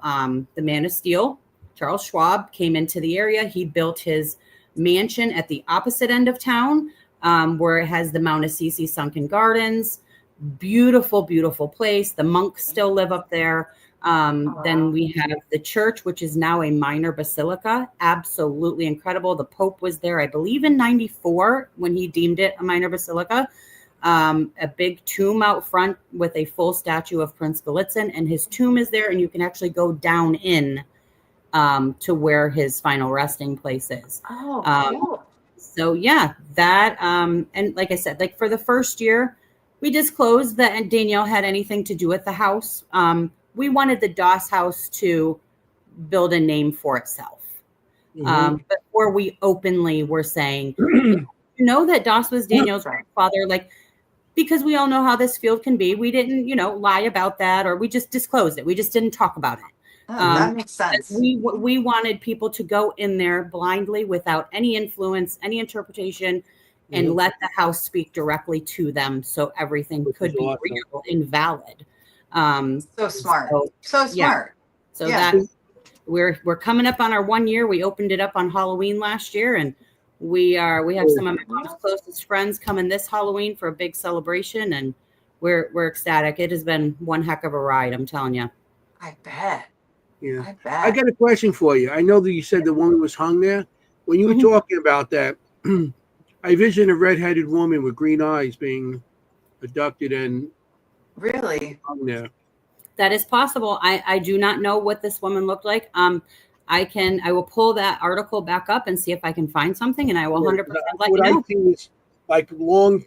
the man of steel, Charles Schwab, came into the area. He built his mansion at the opposite end of town, where it has the Mount Assisi Sunken Gardens. Beautiful, beautiful place. The monks still live up there. Then we have the church, which is now a minor basilica. Absolutely incredible. The Pope was there, I believe, in 94 when he deemed it a minor basilica. A big tomb out front with a full statue of Prince Gallitzin, and his tomb is there, and you can actually go down in to where his final resting place is. Cool. So yeah, that and like I said, like for the first year, we disclosed that Danielle had anything to do with the house. We wanted the Doss house to build a name for itself. Before we openly were saying, you know, that Doss was Danielle's grandfather, like, because we all know how this field can be. We didn't, you know, lie about that, or we just disclosed it. We just didn't talk about it. That makes sense. We wanted people to go in there blindly without any influence, any interpretation, and let the house speak directly to them, so everything could be real and valid. So smart. So smart. Yeah. So that we're coming up on our 1 year. We opened it up on Halloween last year, and we have some of my mom's closest friends coming this Halloween for a big celebration, and we're ecstatic. It has been one heck of a ride, I'm telling you. I bet. Yeah. I bet. I got a question for you. I know that you said the woman was hung there. When you were talking about that, I visioned a redheaded woman with green eyes being abducted and really hung there. That is possible. I do not know what this woman looked like. I will pull that article back up and see if I can find something, and I will 100% let you know. What I see is like long,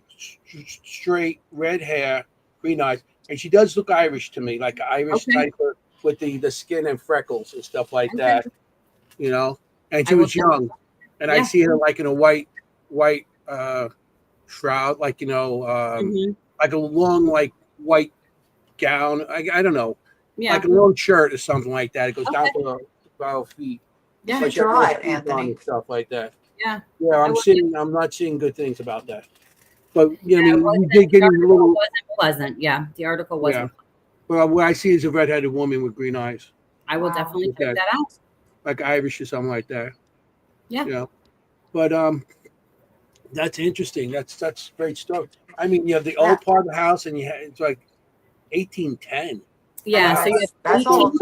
straight red hair, green eyes, and she does look Irish to me, like an Irish type of, with the skin and freckles and stuff like that, you know. And she was young, and I see her like in a white shroud, like, you know, like a long, like white gown. I don't know, like a long shirt or something like that. It goes down to her feet. Yeah, like draw it, Anthony. Stuff like that. Yeah. I'm not seeing good things about that. But you know, I mean, you did get a little. Wasn't pleasant. Yeah, the article wasn't. Well, what I see is a redheaded woman with green eyes. I will definitely check that out. Like Irish or something like that. Yeah. You know, but that's interesting. That's great stuff. I mean, you have the old part of the house, and it's like 1810. Yeah. So you have that's all.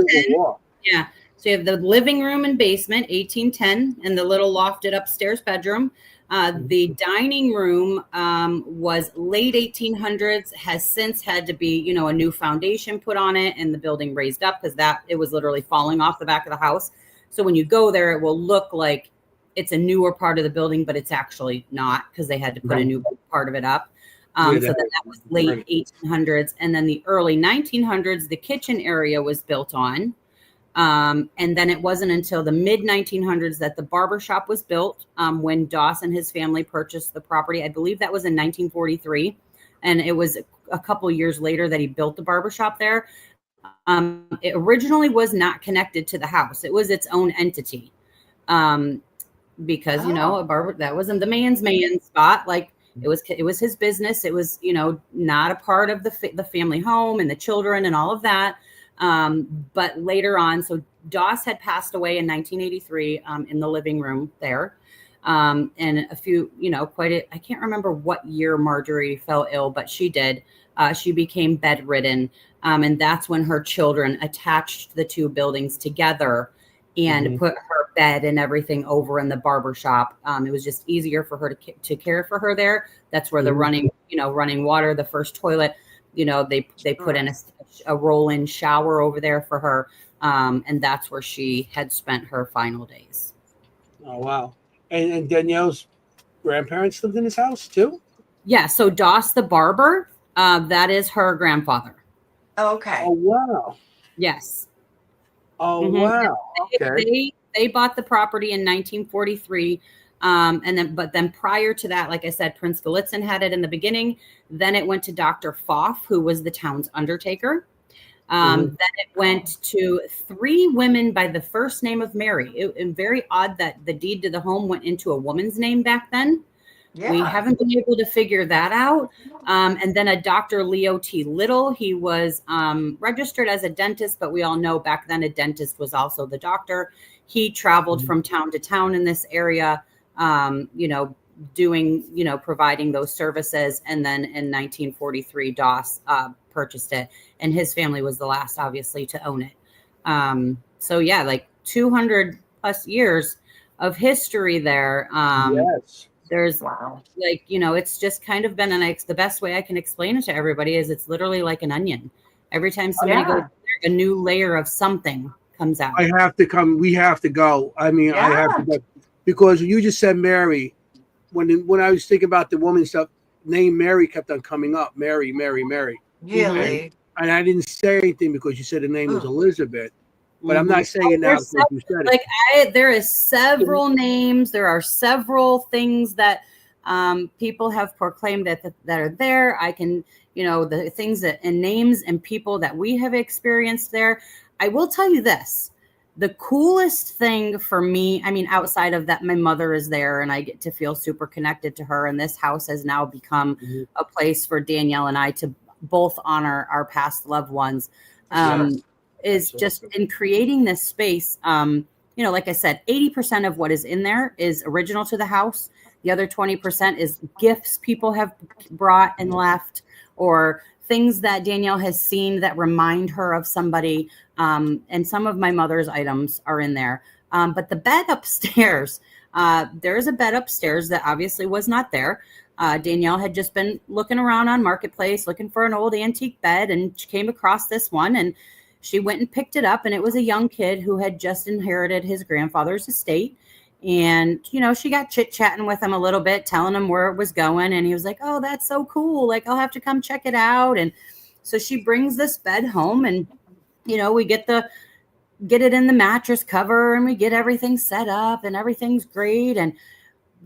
Yeah. So you have the living room and basement, 1810, and the little lofted upstairs bedroom. The dining room was late 1800s, has since had to be, you know, a new foundation put on it and the building raised up because it was literally falling off the back of the house. So when you go there, it will look like it's a newer part of the building, but it's actually not because they had to put a new part of it up. So that was late 1800s. And then the early 1900s, the kitchen area was built on. And then it wasn't until the mid 1900s that the barbershop was built, when Doss and his family purchased the property. I believe that was in 1943. And it was a couple years later that he built the barbershop there. It originally was not connected to the house. It was its own entity. Because, you know, a barber, that wasn't the man's spot. Like it was his business. It was, you know, not a part of the family home and the children and all of that. But later on, so Doss had passed away in 1983 in the living room there. And a few, I can't remember what year Marjorie fell ill, but she did. She became bedridden. And that's when her children attached the two buildings together and put her bed and everything over in the barber shop. It was just easier for her to care for her there. That's where the running water, the first toilet, they put in a roll-in shower over there for her. And that's where she had spent her final days. Oh, wow. And Danielle's grandparents lived in this house too? Yeah. So Doss the barber, that is her grandfather. Oh, okay. Oh, wow. Yes. Oh, wow. Okay. They bought the property in 1943. But then prior to that, like I said, Prince Gallitzin had it in the beginning. Then it went to Dr. Pfaff, who was the town's undertaker. Then it went to 3 women by the first name of Mary. It's very odd that the deed to the home went into a woman's name back then. Yeah. We haven't been able to figure that out. And then a Dr. Leo T. Little. He was registered as a dentist, but we all know back then a dentist was also the doctor. He traveled from town to town in this area, providing those services. And then in 1943, Doss purchased it, and his family was the last, obviously, to own it. So yeah, like 200 plus years of history there. Yes. There's it's just kind of been the best way I can explain it to everybody is it's literally like an onion. Every time somebody goes there, a new layer of something comes out. We have to go. I mean, I have to go because you just said Mary. When I was thinking about the woman stuff, name Mary kept on coming up. Mary. Really? And I didn't say anything because you said the name was Elizabeth. But I'm not saying it now because you said it. There is several names. There are several things that people have proclaimed that are there. I can, the things and names and people that we have experienced there. I will tell you this. The coolest thing for me, I mean, outside of that, my mother is there and I get to feel super connected to her. And this house has now become a place for Danielle and I to both honor our past loved ones. Is just in creating this space. Like I said, 80% of what is in there is original to the house. The other 20% is gifts people have brought and left, or things that Danielle has seen that remind her of somebody. And some of my mother's items are in there. But the bed upstairs, there is a bed upstairs that obviously was not there. Danielle had just been looking around on Marketplace, looking for an old antique bed, and she came across this one, and she went and picked it up, and it was a young kid who had just inherited his grandfather's estate. And, she got chit-chatting with him a little bit, telling him where it was going. And he was like, oh, that's so cool. Like, I'll have to come check it out. And so she brings this bed home, and, we get it in the mattress cover, and we get everything set up, and everything's great. And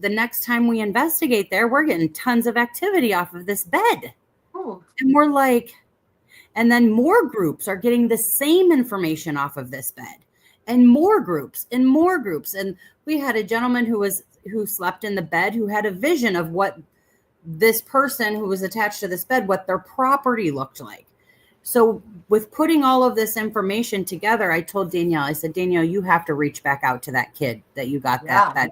the next time we investigate there, we're getting tons of activity off of this bed. Oh. And we're like, and then more groups are getting the same information off of this bed, and more groups and more groups. And we had a gentleman who slept in the bed who had a vision of what this person who was attached to this bed, what their property looked like. So with putting all of this information together, I told Danielle, I said, Danielle, you have to reach back out to that kid that you got that bed.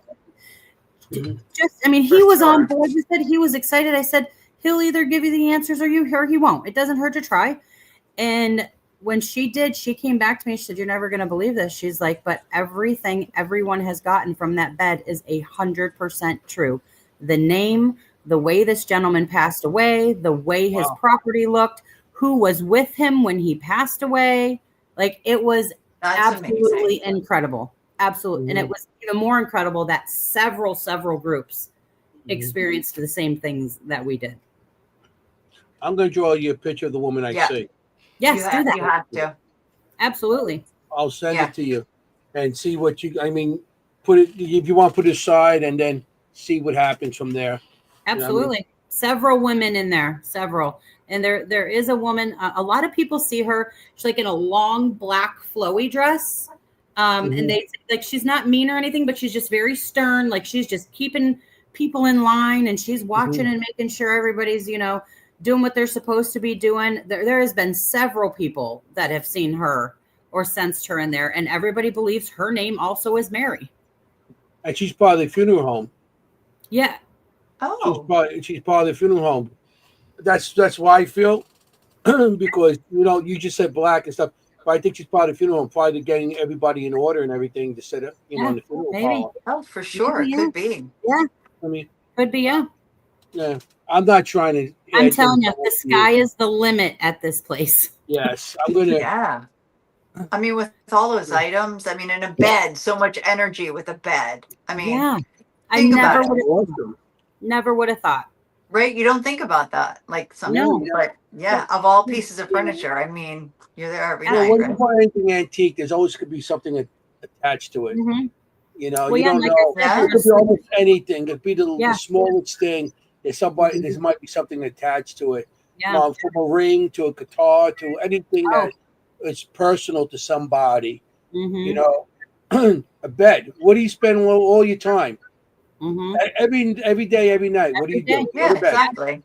He was on board. He said he was excited. I said, he'll either give you the answers or he won't. It doesn't hurt to try. And when she did, she came back to me. She said, you're never going to believe this. She's like, but everything everyone has gotten from that bed is 100% true. The name, the way this gentleman passed away, the way his property looked, who was with him when he passed away. Like, it was absolutely incredible. Absolutely. And it was even more incredible that several groups experienced the same things that we did. I'm going to draw you a picture of the woman I see. Yes, do that. You have to. Absolutely. I'll send it to you and see what put it, if you want to put it aside, and then see what happens from there. Absolutely. Several women in there, several. And there is a woman, a lot of people see her, she's like in a long black flowy dress. And they like, she's not mean or anything, but she's just very stern. Like, she's just keeping people in line, and she's watching and making sure everybody's, doing what they're supposed to be doing. There has been several people that have seen her or sensed her in there, and everybody believes her name also is Mary. and she's part of the funeral home. Yeah. Oh, She's part of the funeral home. That's why I feel because you just said black and stuff. But I think she's part of the funeral home, probably getting everybody in order and everything to set up, Yeah, in the funeral maybe. parlor. oh, for sure, Maybe, it could be. Yeah. I mean, Could be, yeah. yeah. I'm not trying to. I'm telling you, the sky is the limit at this place. Yes, I'm gonna. Yeah. I mean, with all those items, I mean, in a bed, so much energy with a bed. I mean, Yeah. I think never about it. would have thought. Right? You don't think about that. Like some, No. but yeah, of all pieces of furniture, I mean, you're there every Yeah. Well, night, when right? you buy anything antique, there's always could be something attached to it. Mhm. Well, You yeah, don't like know. I said, Yeah. It could be almost anything. It could be the Yeah. smallest thing. There's somebody. Mhm. There might be something attached to it. Yeah. From a ring to a guitar to anything Oh. that is personal to somebody. Mhm. A bed. What do you spend all your time? Mhm. Every day, every night. What do you Every day. do? Go Yeah, to bed. exactly.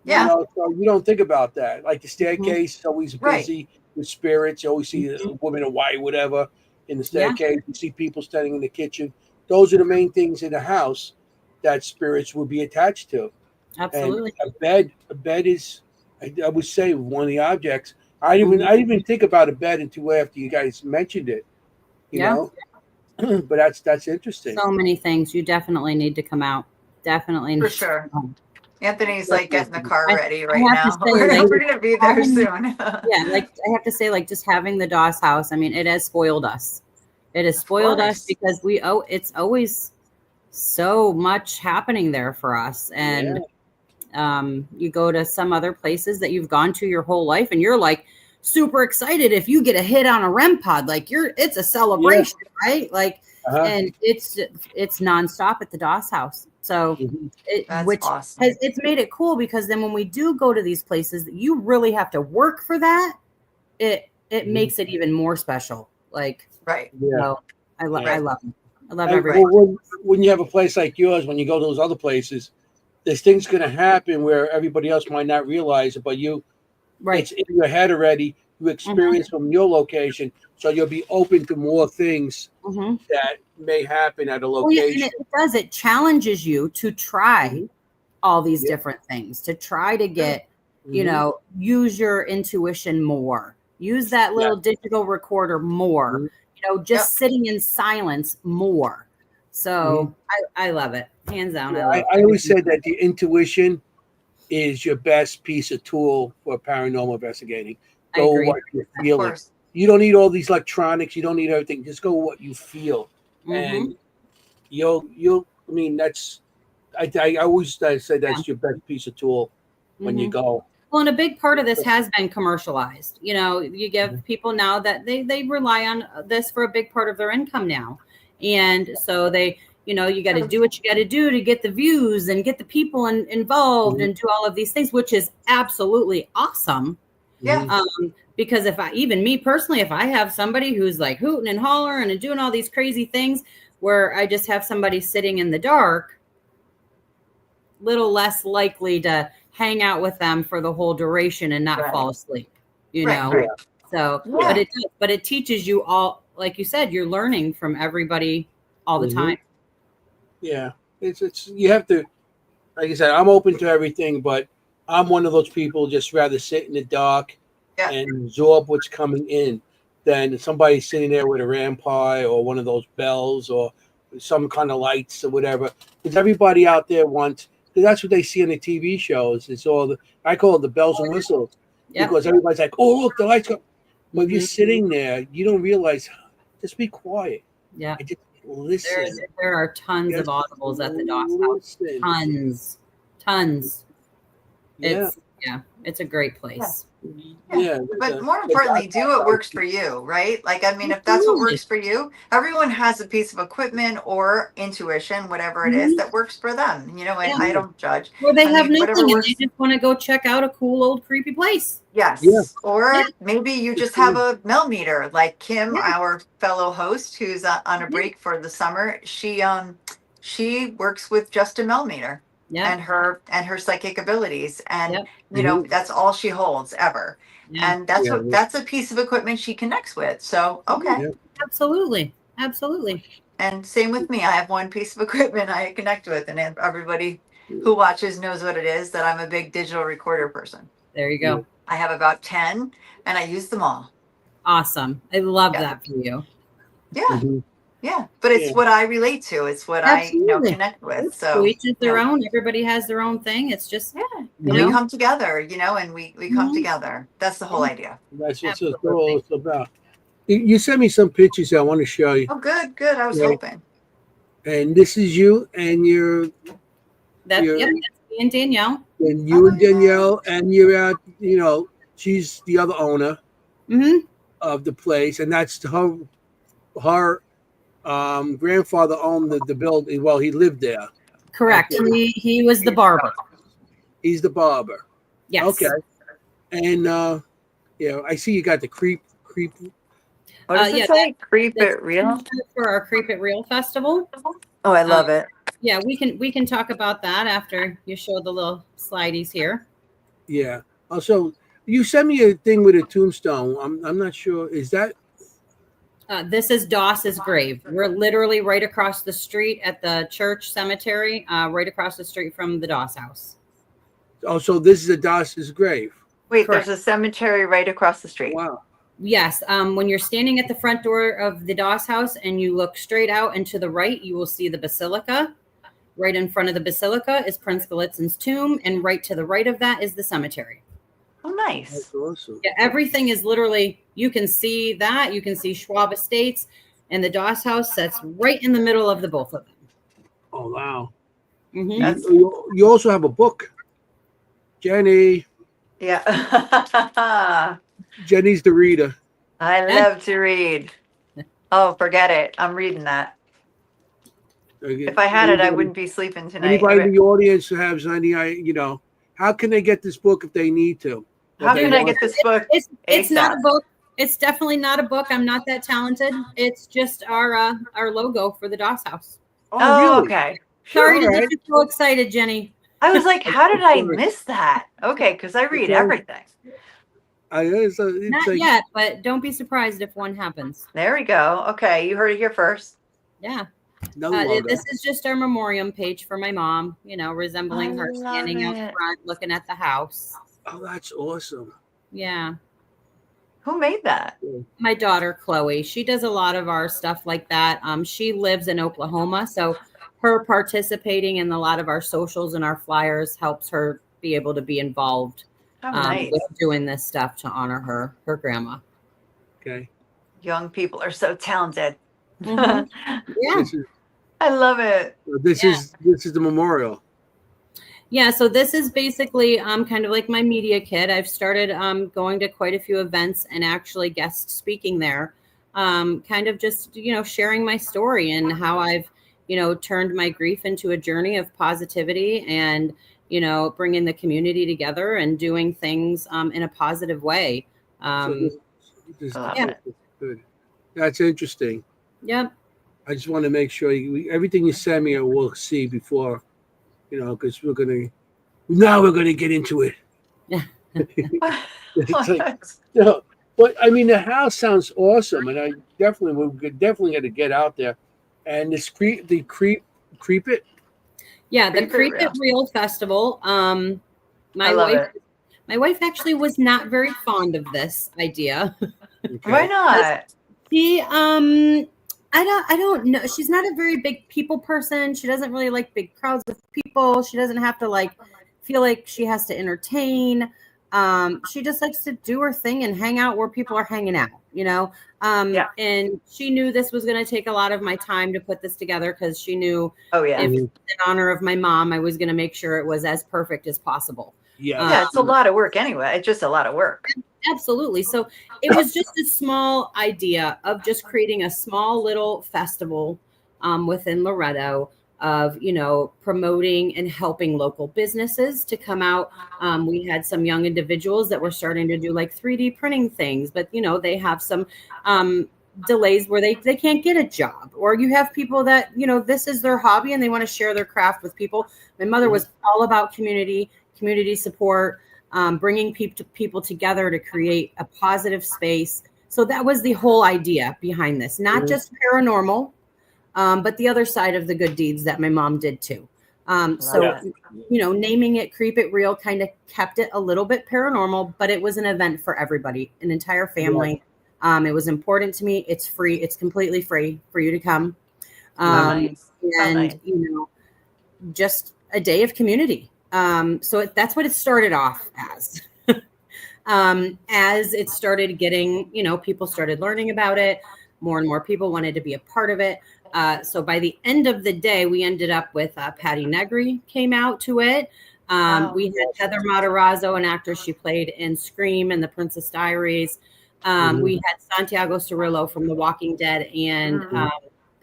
Yeah. So you don't think about that. Like the staircase is always Right. busy with spirits. You always see a woman in white, whatever, in the Yeah. staircase. You see people standing in the kitchen. Those are the main things in the house that spirits will be attached to. Absolutely. And a bed is, I would say, one of the objects. I didn't even think about a bed until after you guys mentioned it. Yeah. But that's interesting. So many things. You definitely need to come out. Definitely. For need to sure. come out. Anthony's like getting the car I- ready I right have to now. say, We're like, gonna be there having- soon. Yeah, like I have to say, like just having the Doss house, I mean, it has spoiled us. It has spoiled us course. because it's always so much happening there for us. And you go to some other places that you've gone to your whole life and you're like super excited if you get a hit on a REM pod, like it's a celebration, right? Like and it's nonstop at the Doss house. So That's awesome. it's made it cool because then when we do go to these places that you really have to work for that, it makes it even more special. Like Right. so I love it. I love And everything. when you have a place like yours, when you go to those other places, there's things going to happen where everybody else might not realize it, but it's in your head already. You experience from your location, so you'll be open to more things that may happen at a location. And it does. It challenges you to try all these different things, to try to get, use your intuition more, use that little digital recorder more, just sitting in silence more. So I love it. Hands down. I always said that the intuition is your best piece of tool for paranormal investigating. Go what you're feeling. You don't need all these electronics. You don't need everything. Just go what you feel, and you'll. I mean, that's. I always say that's your best piece of tool when you go. Well, and a big part of this has been commercialized. You give people now that they rely on this for a big part of their income now, and so they. You got to do what you got to do to get the views and get the people involved and do all of these things, which is absolutely awesome. Yeah. Because even me personally, if I have somebody who's like hooting and hollering and doing all these crazy things where I just have somebody sitting in the dark, little less likely to hang out with them for the whole duration and not fall asleep, Right. So, but it teaches you all, like you said, you're learning from everybody all the time. Yeah, it's you have to, like I said, I'm open to everything, but I'm one of those people just rather sit in the dark and absorb what's coming in than somebody sitting there with a rampart or one of those bells or some kind of lights or whatever. Because everybody out there wants, because that's what they see on the TV shows. It's all I call it the bells and whistles. Because everybody's like, oh, look, the lights go. But if you're sitting there, you don't realize, just be quiet. Yeah. Just listen. There are tons of audibles at the Doss house. Tons. It's a great place. Yeah. But more importantly, do what works for you, right? Like, I mean, if that's what works for you, everyone has a piece of equipment or intuition, whatever it is that works for them, and I don't judge. Well, they have nothing and they just want to go check out a cool old creepy place. Yes. Yeah. Or maybe you just have a mel meter, like Kimm, our fellow host, who's on a break for the summer. She works with just a mel meter. And her psychic abilities, and that's all she holds ever, and that's a piece of equipment she connects with. So absolutely. And same with me. I have one piece of equipment I connect with, and everybody who watches knows what it is, that I'm a big digital recorder person. There you go. I have about 10 and I use them all. Awesome. I love Yeah. that for you. Yeah. Mhm. Yeah. But it's what I relate to. It's what Absolutely. I connect with. To So each is their own. Everybody has their own thing. It's just, and you we know, come together, and we come Mhm. together. That's the whole idea. That's what Absolutely. all it's about. You sent me some pictures I want to show you. Oh, good, good. I was Right. hoping. And this is you and your that's me and Danielle. and you and Danielle, and you're out. She's the other owner Mm-hmm. of the place, and that's her grandfather owned the building. Well, he lived there. Correct. Okay. He was the barber. He's the barber. Yes. Okay. And I see you got the creep. What does it say? Creep it real? For our Creep It Real festival. Oh, I love it. Yeah, we can talk about that after you show the little slideys here. Yeah. Also, you sent me a thing with a tombstone. I'm not sure. Is that? This is Doss's grave. We're literally right across the street at the church cemetery, right across the street from the Doss house. Oh, so this is a Doss's grave. Wait, Correct. There's a cemetery right across the street. Wow. Yes. When you're standing at the front door of the Doss house and you look straight out and to the right, you will see the basilica. Right in front of the basilica is Prince Gallitzin's tomb, and right to the right of that is the cemetery. Oh, nice. That's awesome. Yeah, everything is literally, you can see that. You can see Schwab Estates, and the Doss house that's right in the middle of the both of them. Oh, wow. Mm-hmm. You also have a book. Jennie. Yeah. Jennie's the reader. I love to read. Oh, forget it. I'm reading that. If I had it, I wouldn't be sleeping tonight. Anybody in the audience who has any, how can they get this book if they need to? How can I get this book? It's not a book. It's definitely not a book. I'm not that talented. It's just our logo for the Doss house. Oh, really? okay. Sorry to All right. get you so excited, Jennie. I was like, how did I miss that? Okay, because I read everything. It's Not like, yet, but don't be surprised if one happens. There we go. Okay, you heard it here first. Yeah. no logo. This is just our memoriam page for my mom, resembling her standing out front looking at the house. Oh, that's awesome. Yeah. Who made that? My daughter, Chloe, she does a lot of our stuff like that. She lives in Oklahoma, so her participating in a lot of our socials and our flyers helps her be able to be involved Nice. with doing this stuff to honor her grandma. Okay. Young people are so talented. Mhm. Yeah. I love it. This is the memorial. Yeah, so this is basically kind of like my media kit. I've started going to quite a few events and actually guest speaking there. Kind of just, sharing my story and how I've, turned my grief into a journey of positivity and, bringing the community together and doing things in a positive way. This good. That's interesting. Yep. I just want to make sure everything you send me, I will see before, because we're gonna get into it. It's like, but I mean, the house sounds awesome, and I definitely got to get out there. And this creep it. Yeah, the Creep It Real Festival. My wife actually was not very fond of this idea. Okay. Why not? She I don't know. She's not a very big people person. She doesn't really like big crowds of people. She doesn't have to feel like she has to entertain. She just likes to do her thing and hang out where people are hanging out, And she knew this was going to take a lot of my time to put this together because she knew if in honor of my mom, I was going to make sure it was as perfect as possible. Yeah. It's a lot of work anyway. It's just a lot of work. Absolutely. So it was just a small idea of just creating a small little festival within Loretto of, promoting and helping local businesses to come out. We had some young individuals that were starting to do 3D printing things, but, they have some delays where they can't get a job, or you have people that, this is their hobby and they want to share their craft with people. My mother was all about community support, bringing people together to create a positive space. So that was the whole idea behind this, not just paranormal, but the other side of the good deeds that my mom did too. So, it. you know, naming it Creep It Real kind of kept it a little bit paranormal, but it was an event for everybody, an entire family. It was important to me. It's free. It's completely free for you to come. Nice. And, Nice. you know, just a day of community. So that's what it started off as. As it started getting, you know, people started learning about it. More and more people wanted to be a part of it. So by the end of the day, we ended up with Patty Negri came out to it. We had Heather Matarazzo, an actress. She played in Scream and The Princess Diaries. We had Santiago Cirillo from The Walking Dead and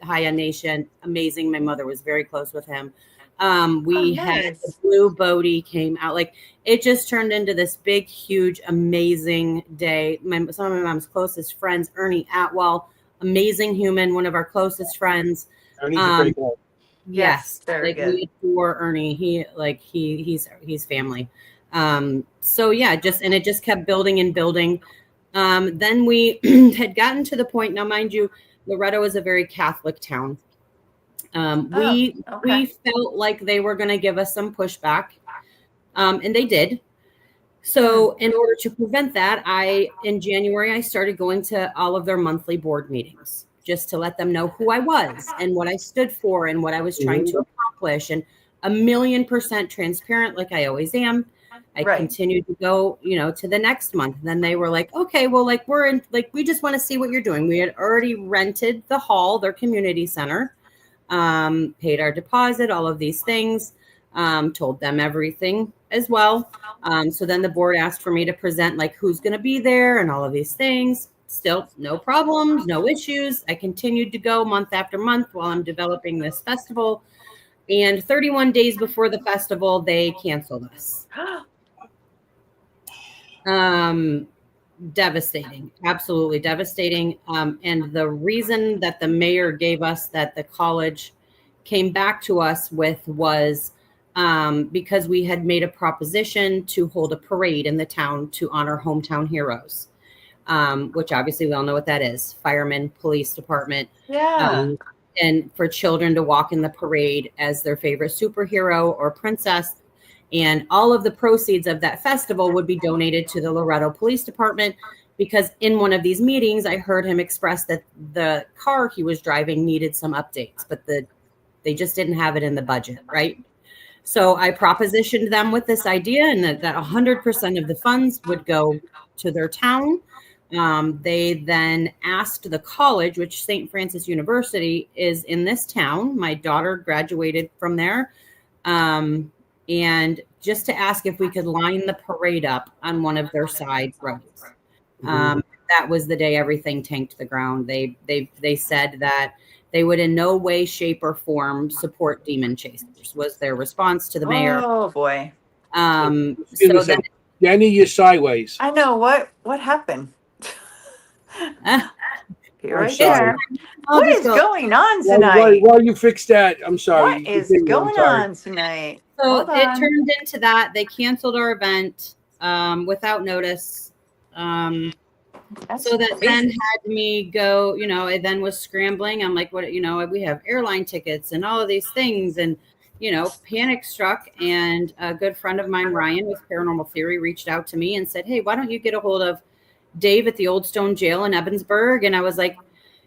Haya Nation. Amazing. My mother was very close with him. We had the Blue Bodie came out. Like, it just turned into this big, huge, amazing day. Some of my mom's closest friends, Ernie Atwell, amazing human, one of our closest friends. Ernie's a great guy. Yes, very like good. we adore Ernie. He's family. So yeah, it just kept building and building. Then we had gotten to the point. Now, mind you, Loretto is a very Catholic town. We felt like they were going to give us some pushback, and they did. So in order to prevent that, in January, I started going to all of their monthly board meetings just to let them know who I was and what I stood for and what I was trying to accomplish, and 1,000,000% transparent, like I always am. I continued to go, you know, to the next month. Then they were like, okay, well, like we just want to see what you're doing. We had already rented the hall, their community center, paid our deposit, all of these things, told them everything as well. So then the board asked for me to present like who's going to be there and all of these things. Still no problems, no issues. I continued to go month after month while I'm developing this festival. And 31 days before the festival, they canceled us. Devastating, absolutely devastating. And the reason that the mayor gave us that the college came back to us with was because we had made a proposition to hold a parade in the town to honor hometown heroes, which obviously we all know what that is: firemen, police department. And for children to walk in the parade as their favorite superhero or princess. And all of the proceeds of that festival would be donated to the Loretto Police Department, because in one of these meetings, I heard him express that the car he was driving needed some updates, but they just didn't have it in the budget, right? So I propositioned them with this idea, and that 100% of the funds would go to their town. They then asked the college, which St. Francis University is in this town. My daughter graduated from there. And just to ask if we could line the parade up on one of their side roads. That was the day everything tanked the ground. They said that they would in no way, shape, or form support demon chasers, was their response to the mayor. Oh boy. So then, Jennie, you're sideways. I know what happened. You're right sorry. there. What is going on tonight? While you fix that, I'm sorry. What is going on tonight? So it turned into that. They canceled our event without notice. So that then had me go, you know, it then was scrambling. I'm like, what, you know, we have airline tickets and all of these things. And, you know, panic struck. And a good friend of mine, Ryan, with Paranormal Theory, reached out to me and said, hey, why don't you get a hold of Dave at the Old Stone Jail in Ebensburg? And I was like,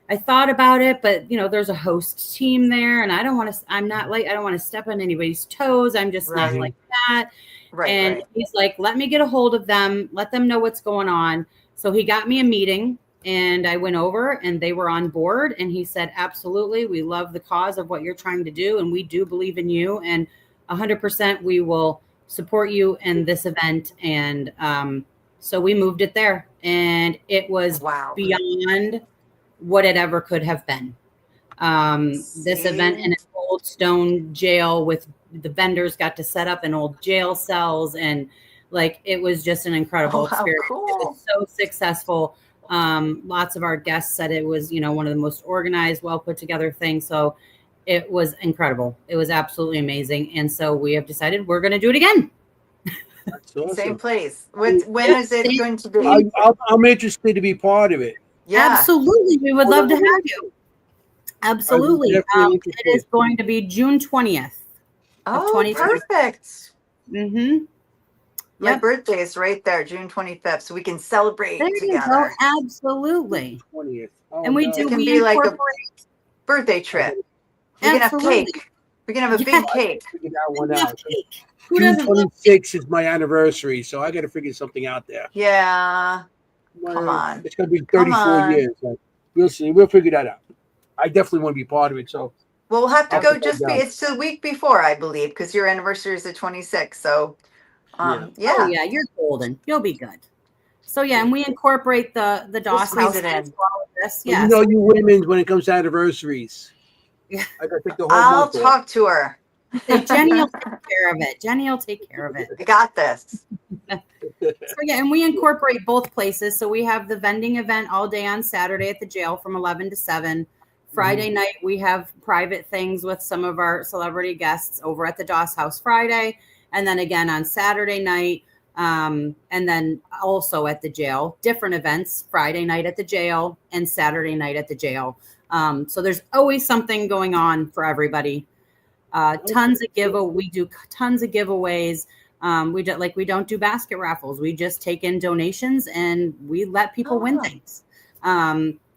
I thought about it, but you know, there's a host team there, and I don't want to step on anybody's toes. I'm just not like that. And he's like, let me get a hold of them, let them know what's going on. So he got me a meeting, and I went over, and they were on board. And he said, absolutely, we love the cause of what you're trying to do, and we do believe in you, and 100% we will support you in this event. And so we moved it there, and it was beyond what it ever could have been. This event in an old stone jail with the vendors got to set up in old jail cells, and like, it was just an incredible experience. Cool. It was so successful. Lots of our guests said it was, you know, one of the most organized, well put together things. So it was incredible. It was absolutely amazing. And so we have decided we're going to do it again. Awesome. Same place. When is it going to be? I'm interested to be part of it. Yeah, absolutely. We would love to have you. Absolutely. definitely It is going to be June 20th. Oh, perfect. Mm-hmm. My birthday is right there, June 25th, so we can celebrate there together. You go. Absolutely. 20th. Oh, and we no. do. It can we be like a incorporate. birthday trip. We can have cake. We can have a big cake. Figure that one out. Who June doesn't love 26th is my anniversary, so I got to figure something out there. Yeah. Come on. It's going to be Come 34 on. years. So we'll see. We'll figure that out. I definitely want to be part of it. So Well, we'll have to I'll go put that down. it's the week before, I believe, because your anniversary is the 26th. So, Oh, yeah, you're golden. You'll be good. So, yeah, and we incorporate the DOS squeeze house it in. into all of this. Well, Yeah. you know, you women, when it comes to anniversaries, Yeah. I got to take the whole I'll month talk off. to her. Say, Jennie will take care of it. Jennie will take care of it. I got this. So, yeah, and we incorporate both places. So we have the vending event all day on Saturday at the jail from 11 to 7. Friday night, we have private things with some of our celebrity guests over at the DOS House Friday. And then again on Saturday night, and then also at the jail, different events, Friday night at the jail and Saturday night at the jail. So there's always something going on for everybody. Tons of we do tons of giveaways. We don't do basket raffles. We just take in donations and we let people win things.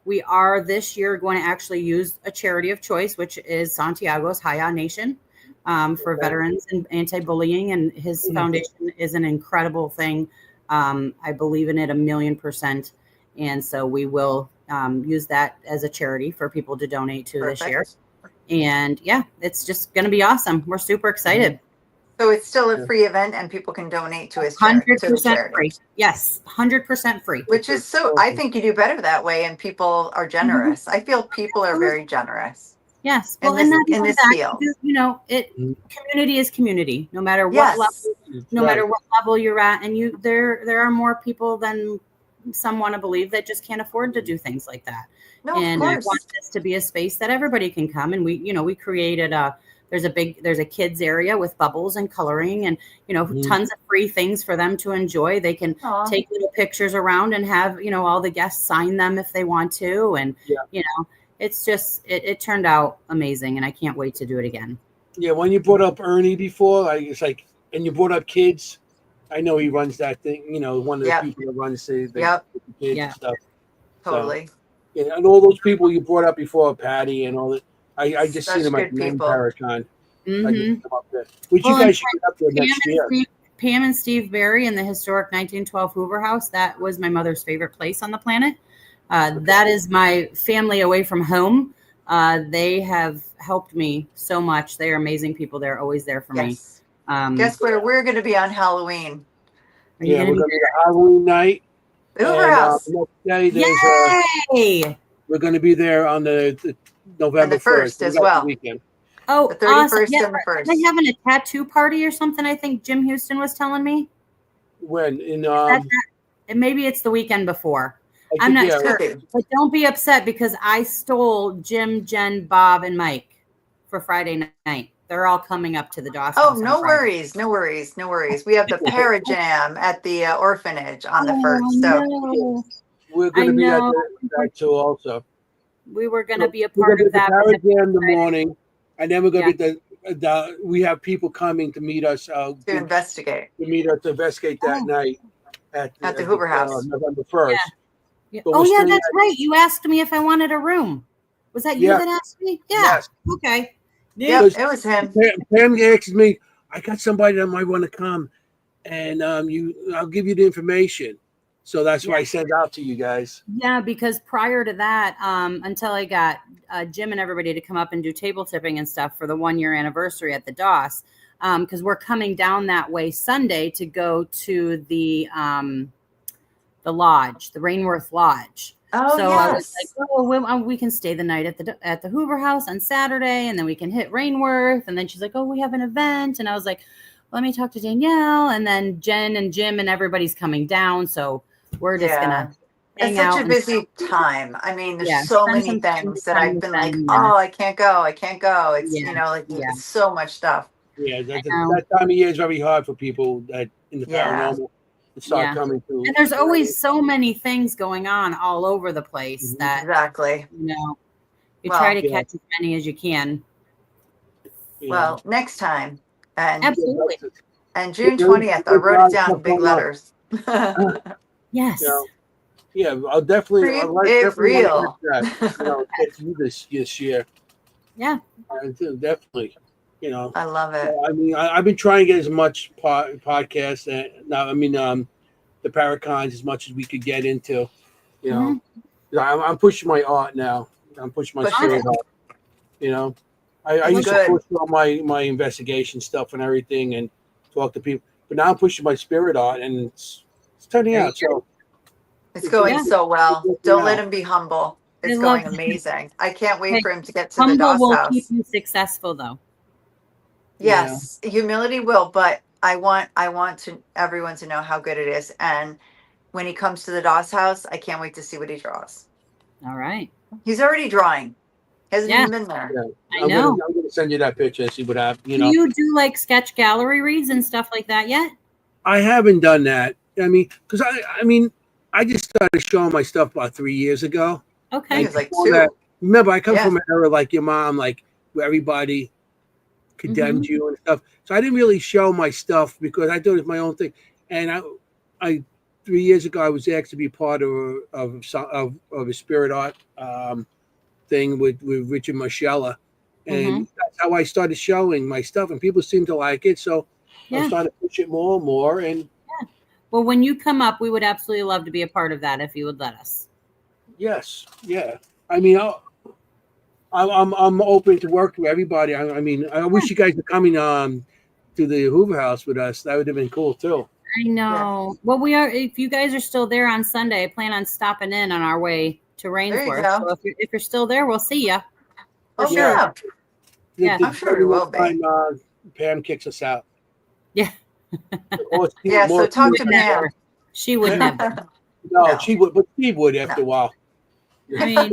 We are this year going to actually use a charity of choice, which is Santiago's Haya Nation, for veterans and anti-bullying. And his foundation is an incredible thing. I believe in it 1,000,000%. And so we will use that as a charity for people to donate to this year. And yeah, it's just going to be awesome. We're super excited. So it's still a free event and people can donate to his 100% free. Yes, 100% free. Which is I think you do better that way and people are generous. I feel people are very generous. Yes. Well, in this field. You know, community is community, no matter what level you're at. And there are more people than some want to believe that just can't afford to do things like that. No, and of I course. want this to be a space that everybody can come. And we created there's a kids area with bubbles and coloring and, tons of free things for them to enjoy. They can take little pictures around and have, all the guests sign them if they want to. And, it's just, it turned out amazing. And I can't wait to do it again. Yeah. When you brought up Ernie before, and you brought up kids, I know he runs that thing, one of the people that runs the kids and stuff. Totally. So, and all those people you brought up before, Patty and all that, I just seen them at the Paracon. Which you guys should get up there next year. Pam and Steve Berry in the historic 1912 Hoover House. That was my mother's favorite place on the planet. That is my family away from home. They have helped me so much. They are amazing people. They're always there for me. Guess where we're going to be on Halloween? We're going to be at Halloween night. Hoover House. Next day, we're going to be there on the November 1st as well. Weekend. Oh, the 31st awesome. and the 1st. They're having a tattoo party or something, I think Jim Houston was telling me. When? Maybe it's the weekend before. I'm not sure. But don't be upset because I stole Jim, Jen, Bob, and Mike for Friday night. They're all coming up to the DOS. Oh, no worries. No worries. No worries. We have the Parajam at the orphanage on the 1st. So we're going to be at that too also. We were going to be a part of that. Parajam in the morning. And then we're going to be we have people coming to meet us. To investigate. To meet us to investigate that night at the Hoover House. November 1st. Yeah. Oh, yeah, that's right. You asked me if I wanted a room. Was that you that asked me? Yeah. Yes. Okay. Yeah, it was him. Pam asked me, I got somebody that might want to come. And I'll give you the information. So that's why I sent out to you guys. Yeah, because prior to that, until I got Jim and everybody to come up and do table tipping and stuff for the 1-year anniversary at the DOS, because we're coming down that way Sunday to go to the lodge, the Rainworth Lodge. Oh, so yes. I was like, we can stay the night at the Hoover House on Saturday, and then we can hit Rainworth. And then she's like, oh, we have an event, and I was like, let me talk to Danielle, and then Jen and Jim and everybody's coming down, so we're just gonna. It's such a busy time. I mean, there's so many things that I've been like, oh, I can't go. It's it's so much stuff. Yeah, that time of year is very hard for people that in the paranormal to start coming to. And there's always so many things going on all over the place that You Well, try to catch as many as you can. Well, next time. And Absolutely. And June 20th, I wrote it down in big letters. Yes. Yeah, I'll definitely. If real. Get through this year. Yeah. Definitely. I love it. I mean, I've been trying to get as much podcast now. I mean, the Paracons as much as we could get into. I'm pushing my art now. I'm pushing my spirit art. I used to push all my investigation stuff and everything and talk to people, but now I'm pushing my spirit art, and it's turning out. So it's going so well. Don't let him be humble. It's going amazing. I can't wait for him to get to the DOS will house. Keep you successful, though. Yes, humility will, but I want everyone to know how good it is. And when he comes to the DOS house, I can't wait to see what he draws. All right. He's already drawing. Hasn't even been there. I know. I'm gonna send you that picture and see what happens. Do you do like sketch gallery reads and stuff like that yet? I haven't done that. I mean, because I just started showing my stuff about 3 years ago. Okay. He was like 2. Remember, I come from an era like your mom, like where everybody condemned you and stuff. So I didn't really show my stuff because I thought it was my own thing. And I 3 years ago, I was asked to be part of a spirit art thing with Richard Marcella, and that's how I started showing my stuff, and people seem to like it. So I'm starting to push it more and more. And well, when you come up, we would absolutely love to be a part of that if you would let us. Yes, yeah. I mean, I'm open to work with everybody. I mean, I wish you guys were coming to the Hoover House with us. That would have been cool too. I know. Yeah. Well, we are. If you guys are still there on Sunday, I plan on stopping in on our way to Rainsworth. So if you're still there, we'll see you. Oh, sure. Yeah. I'm sure we will be. Pam kicks us out. Yeah. So talk to Pam. She would never. No, she would, but she would after a while. I mean,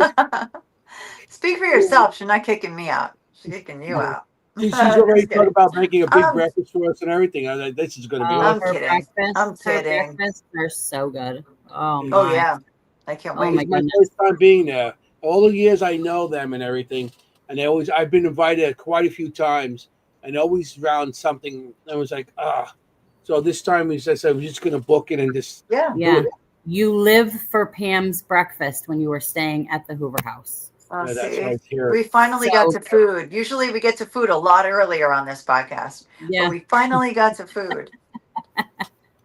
speak for yourself. She's not kicking me out. She's kicking you out. She's already talking about making a big breakfast for us and everything. This is going to be awesome. I'm kidding. They're so good. Oh my. Oh yeah. I can't wait. Oh, my first time being there. All the years I know them and everything, and I've been invited quite a few times, and always around something. I was like, So this time we said we're just going to book it and just do it. You live for Pam's breakfast when you were staying at the Hoover House. We finally got to food. Usually we get to food a lot earlier on this podcast. But we finally got to food.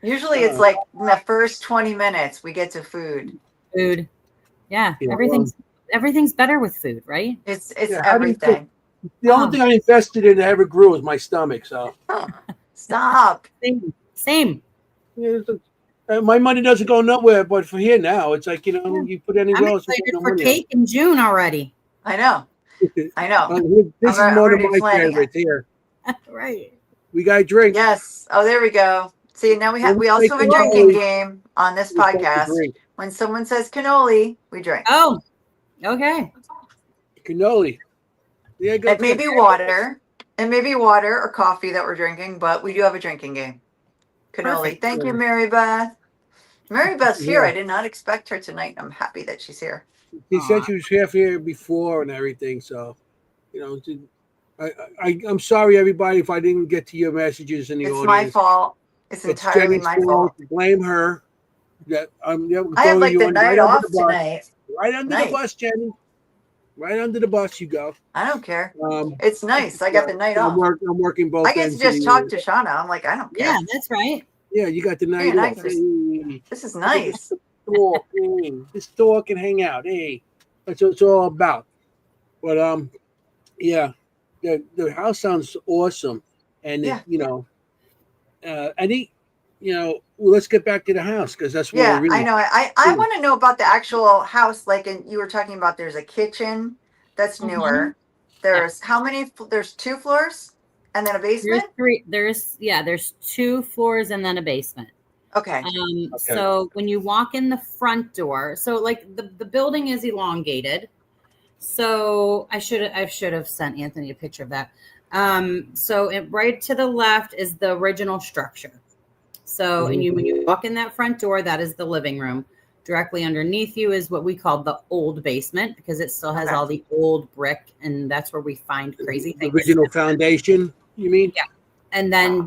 Usually it's like in the first 20 minutes we get to food. Yeah. Everything's better with food, right? It's everything. The only thing I invested in that ever grew was my stomach. So stop. Same. Yeah, my money doesn't go nowhere, but for here now, it's like you put anywhere else. I'm excited for cake in June already. I know. This is one of my favorites here. Right. We got a drink. Yes. Oh, there we go. See, now we also have a drinking game on this podcast. When someone says cannoli, we drink. Oh, okay. Cannoli. Yeah, it may be water. It may be water or coffee that we're drinking, but we do have a drinking game. Cannoli. Perfect. Thank you, Mary Beth. Mary Beth's here. I did not expect her tonight. I'm happy that she's here. She said she was here before and everything. So, I'm sorry, everybody, if I didn't get to your messages in the audience. It's my fault. It's entirely my fault. Blame her. I have like the night off tonight. Right under the bus, Jennie. Right under the bus you go. I don't care. It's nice. I got the night off. I'm working both. I get to just talk to Shauna. I'm like, I don't care. Yeah, that's right. Yeah, you got the night off. This is nice. Just talk and hang out. Hey, that's what it's all about. But the house sounds awesome, and let's get back to the house because that's what we're really. I know. I want to know about the actual house. Like, you were talking about, there's a kitchen that's newer. There's how many? There's 2 floors and then a basement. There's 2 floors and then a basement. Okay. So when you walk in the front door, so like the building is elongated. So I should have sent Anthony a picture of that. So right to the left is the original structure. So when you walk in that front door, that is the living room. Directly underneath you is what we call the old basement, because it still has all the old brick, and that's where we find crazy The things. original foundation, you mean? Yeah. And then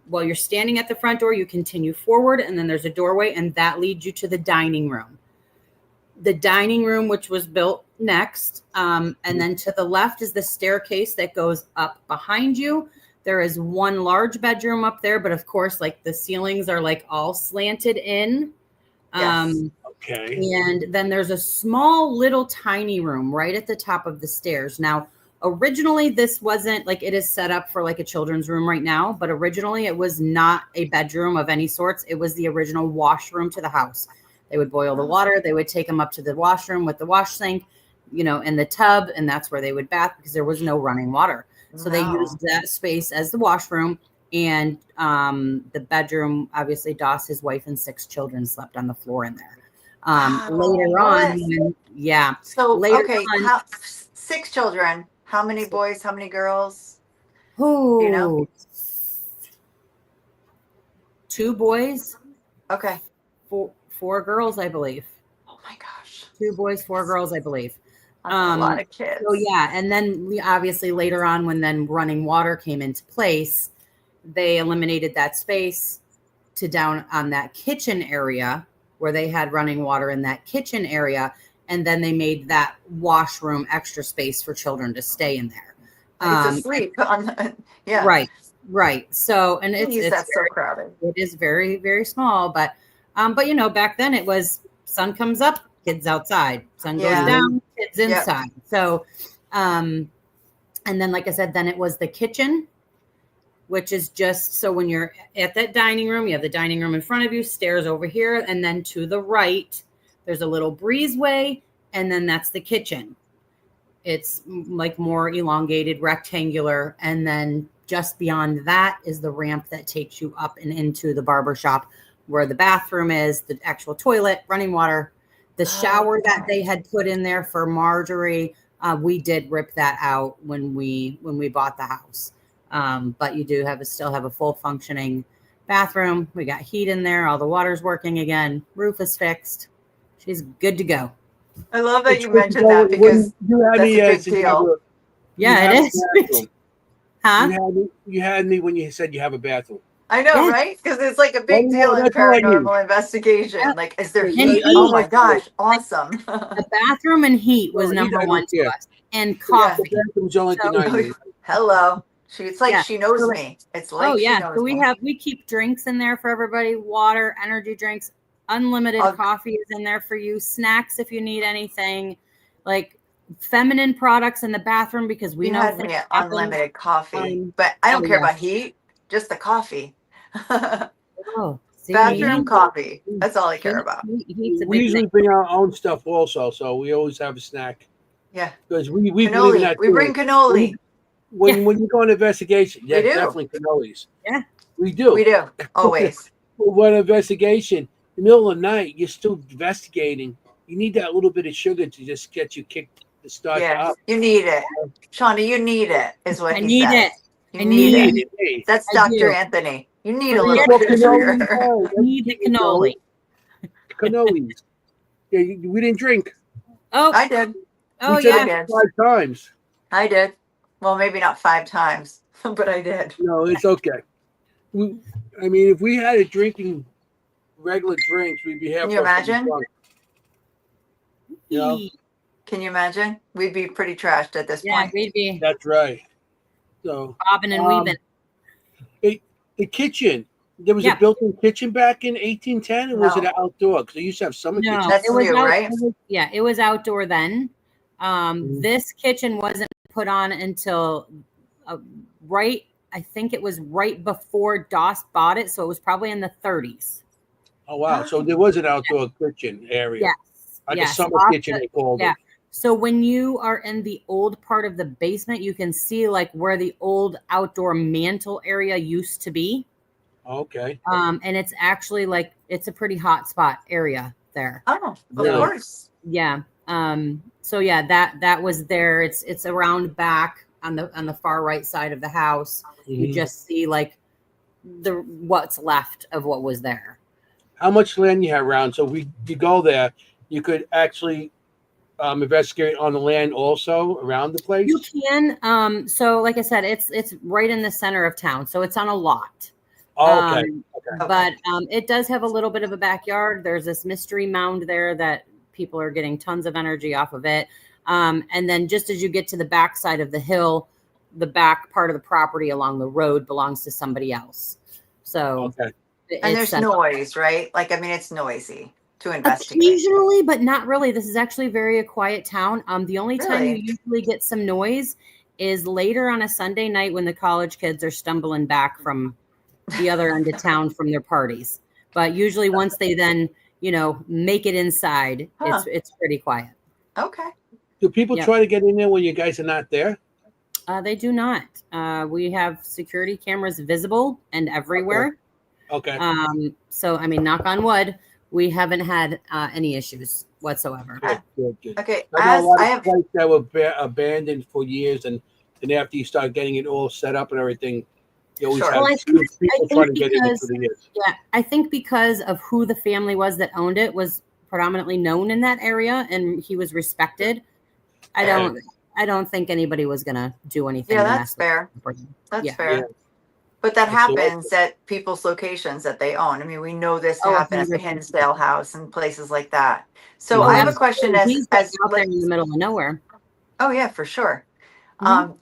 while you're standing at the front door, you continue forward, and then there's a doorway, and that leads you to the dining room. The dining room, which was built next, and then to the left is the staircase that goes up behind you. There is one large bedroom up there, but of course, like the ceilings are like all slanted in. Yes. Okay. And then there's a small little tiny room right at the top of the stairs. Now, originally this wasn't like, it is set up for like a children's room right now, but originally it was not a bedroom of any sorts. It was the original washroom to the house. They would boil the water. They would take them up to the washroom with the wash sink, in the tub. And that's where they would bath because there was no running water. So they used that space as the washroom. And the bedroom, obviously, Doss, his wife, and 6 children slept on the floor in there. Later on, So, later okay, on, 6 children. How many boys? How many girls? Who? Do you know? 2 boys. Okay. 4 girls, I believe. Oh my gosh. 2 boys, 4 girls, I believe. That's a lot of kids. So yeah, and then obviously later on, when then running water came into place, they eliminated that space to down on that kitchen area where they had running water in that kitchen area. And then they made that washroom extra space for children to stay in there. It's asleep on the, yeah. Right. So, and it's that's so crowded. It is very, very small, but back then it was sun comes up, kids outside, sun goes down, kids inside. So, and then, like I said, then it was the kitchen, which is just, so when you're at that dining room, you have the dining room in front of you, stairs over here, and then to the right, there's a little breezeway, and then that's the kitchen. It's like more elongated, rectangular, and then just beyond that is the ramp that takes you up and into the barber shop, where the bathroom is, the actual toilet, running water, the shower that they had put in there for Marjorie. We did rip that out when we bought the house. But you do still have a full functioning bathroom. We got heat in there. All the water's working again. Roof is fixed. She's good to go. I love that you mentioned that because that's a big deal. Yeah, it is. Huh? You had me when you said you have a bathroom. I know, right? Because it's like a big deal in paranormal investigation. Yeah. Like, is there heat? Oh my gosh, awesome. The bathroom and heat was number one to us. And coffee. The bathroom's only hello. It's like she knows me. It's like she knows me. We keep drinks in there for everybody, water, energy drinks, unlimited coffee is in there for you, snacks if you need anything, like feminine products in the bathroom, because we know unlimited coffee. But I don't care about heat, just the coffee. Bathroom coffee. That's all I care about. We usually bring our own stuff also, so we always have a snack. Yeah. Because we bring cannoli. When you go on investigation, definitely cannolis. Yeah. We do. Always. When investigation, in the middle of the night, you're still investigating. You need that little bit of sugar to just get you kicked to start up. You need it. Shauna, you need it, is what he says. I need it. That's Dr. Anthony. You need a little bit of sugar. You need the cannoli. Cannolis. Yeah, we didn't drink. Oh, I did. Oh, I did 5 times. I did. Well, maybe not 5 times, but I did. No, it's okay. If we had a drinking regular drinks, we'd be having. Can you imagine? You know? Can you imagine? We'd be pretty trashed at this point. Yeah, we'd be. That's right. So bobbing and weaving. The kitchen. There was a built-in kitchen back in 1810, or was it outdoor? Because they used to have summer kitchens. That's new, right? It was outdoor then. This kitchen wasn't put on until I think it was right before Doss bought it, so it was probably in the 30s. Oh wow! So there was an outdoor kitchen area. Yes, like a summer kitchen they called it. So when you are in the old part of the basement, you can see like where the old outdoor mantle area used to be. Okay. And it's actually like it's a pretty hot spot area there. Oh, of course. Yeah. So that was there. It's around back on the far right side of the house. Mm-hmm. You just see like what's left of what was there. how much land you have around. So you go there, you could actually investigate on the land also around the place. You can. So like I said, it's right in the center of town, so it's on a lot. Oh, okay. But it does have a little bit of a backyard. There's this mystery mound there that people are getting tons of energy off of it. And then just as you get to the back side of the hill, the back part of the property along the road belongs to somebody else. So, okay. And there's noise, right? Like, I mean, it's noisy to investigate. Occasionally, but not really. This is actually very a quiet town. The only time you usually get some noise is later on a Sunday night when the college kids are stumbling back from the other end of town from their parties. But usually once they then, make it inside, it's pretty quiet. Okay. Do people try to get in there when you guys are not there? They do not. We have security cameras visible and everywhere. Okay. So, I mean, knock on wood, we haven't had any issues whatsoever. Good. Okay. I know a lot of sites that were abandoned for years, and after you start getting it all set up and everything, you always have people trying to get in for the years. Yeah, I think because of who the family was that owned it was predominantly known in that area, and he was respected. I don't think anybody was gonna do anything. Yeah, that's fair. That's fair. Yeah. But that happens at people's locations that they own. I mean, we know this to happen at the Hinsdale House and places like that. So I have a question as out there in the middle of nowhere. Oh yeah, for sure. And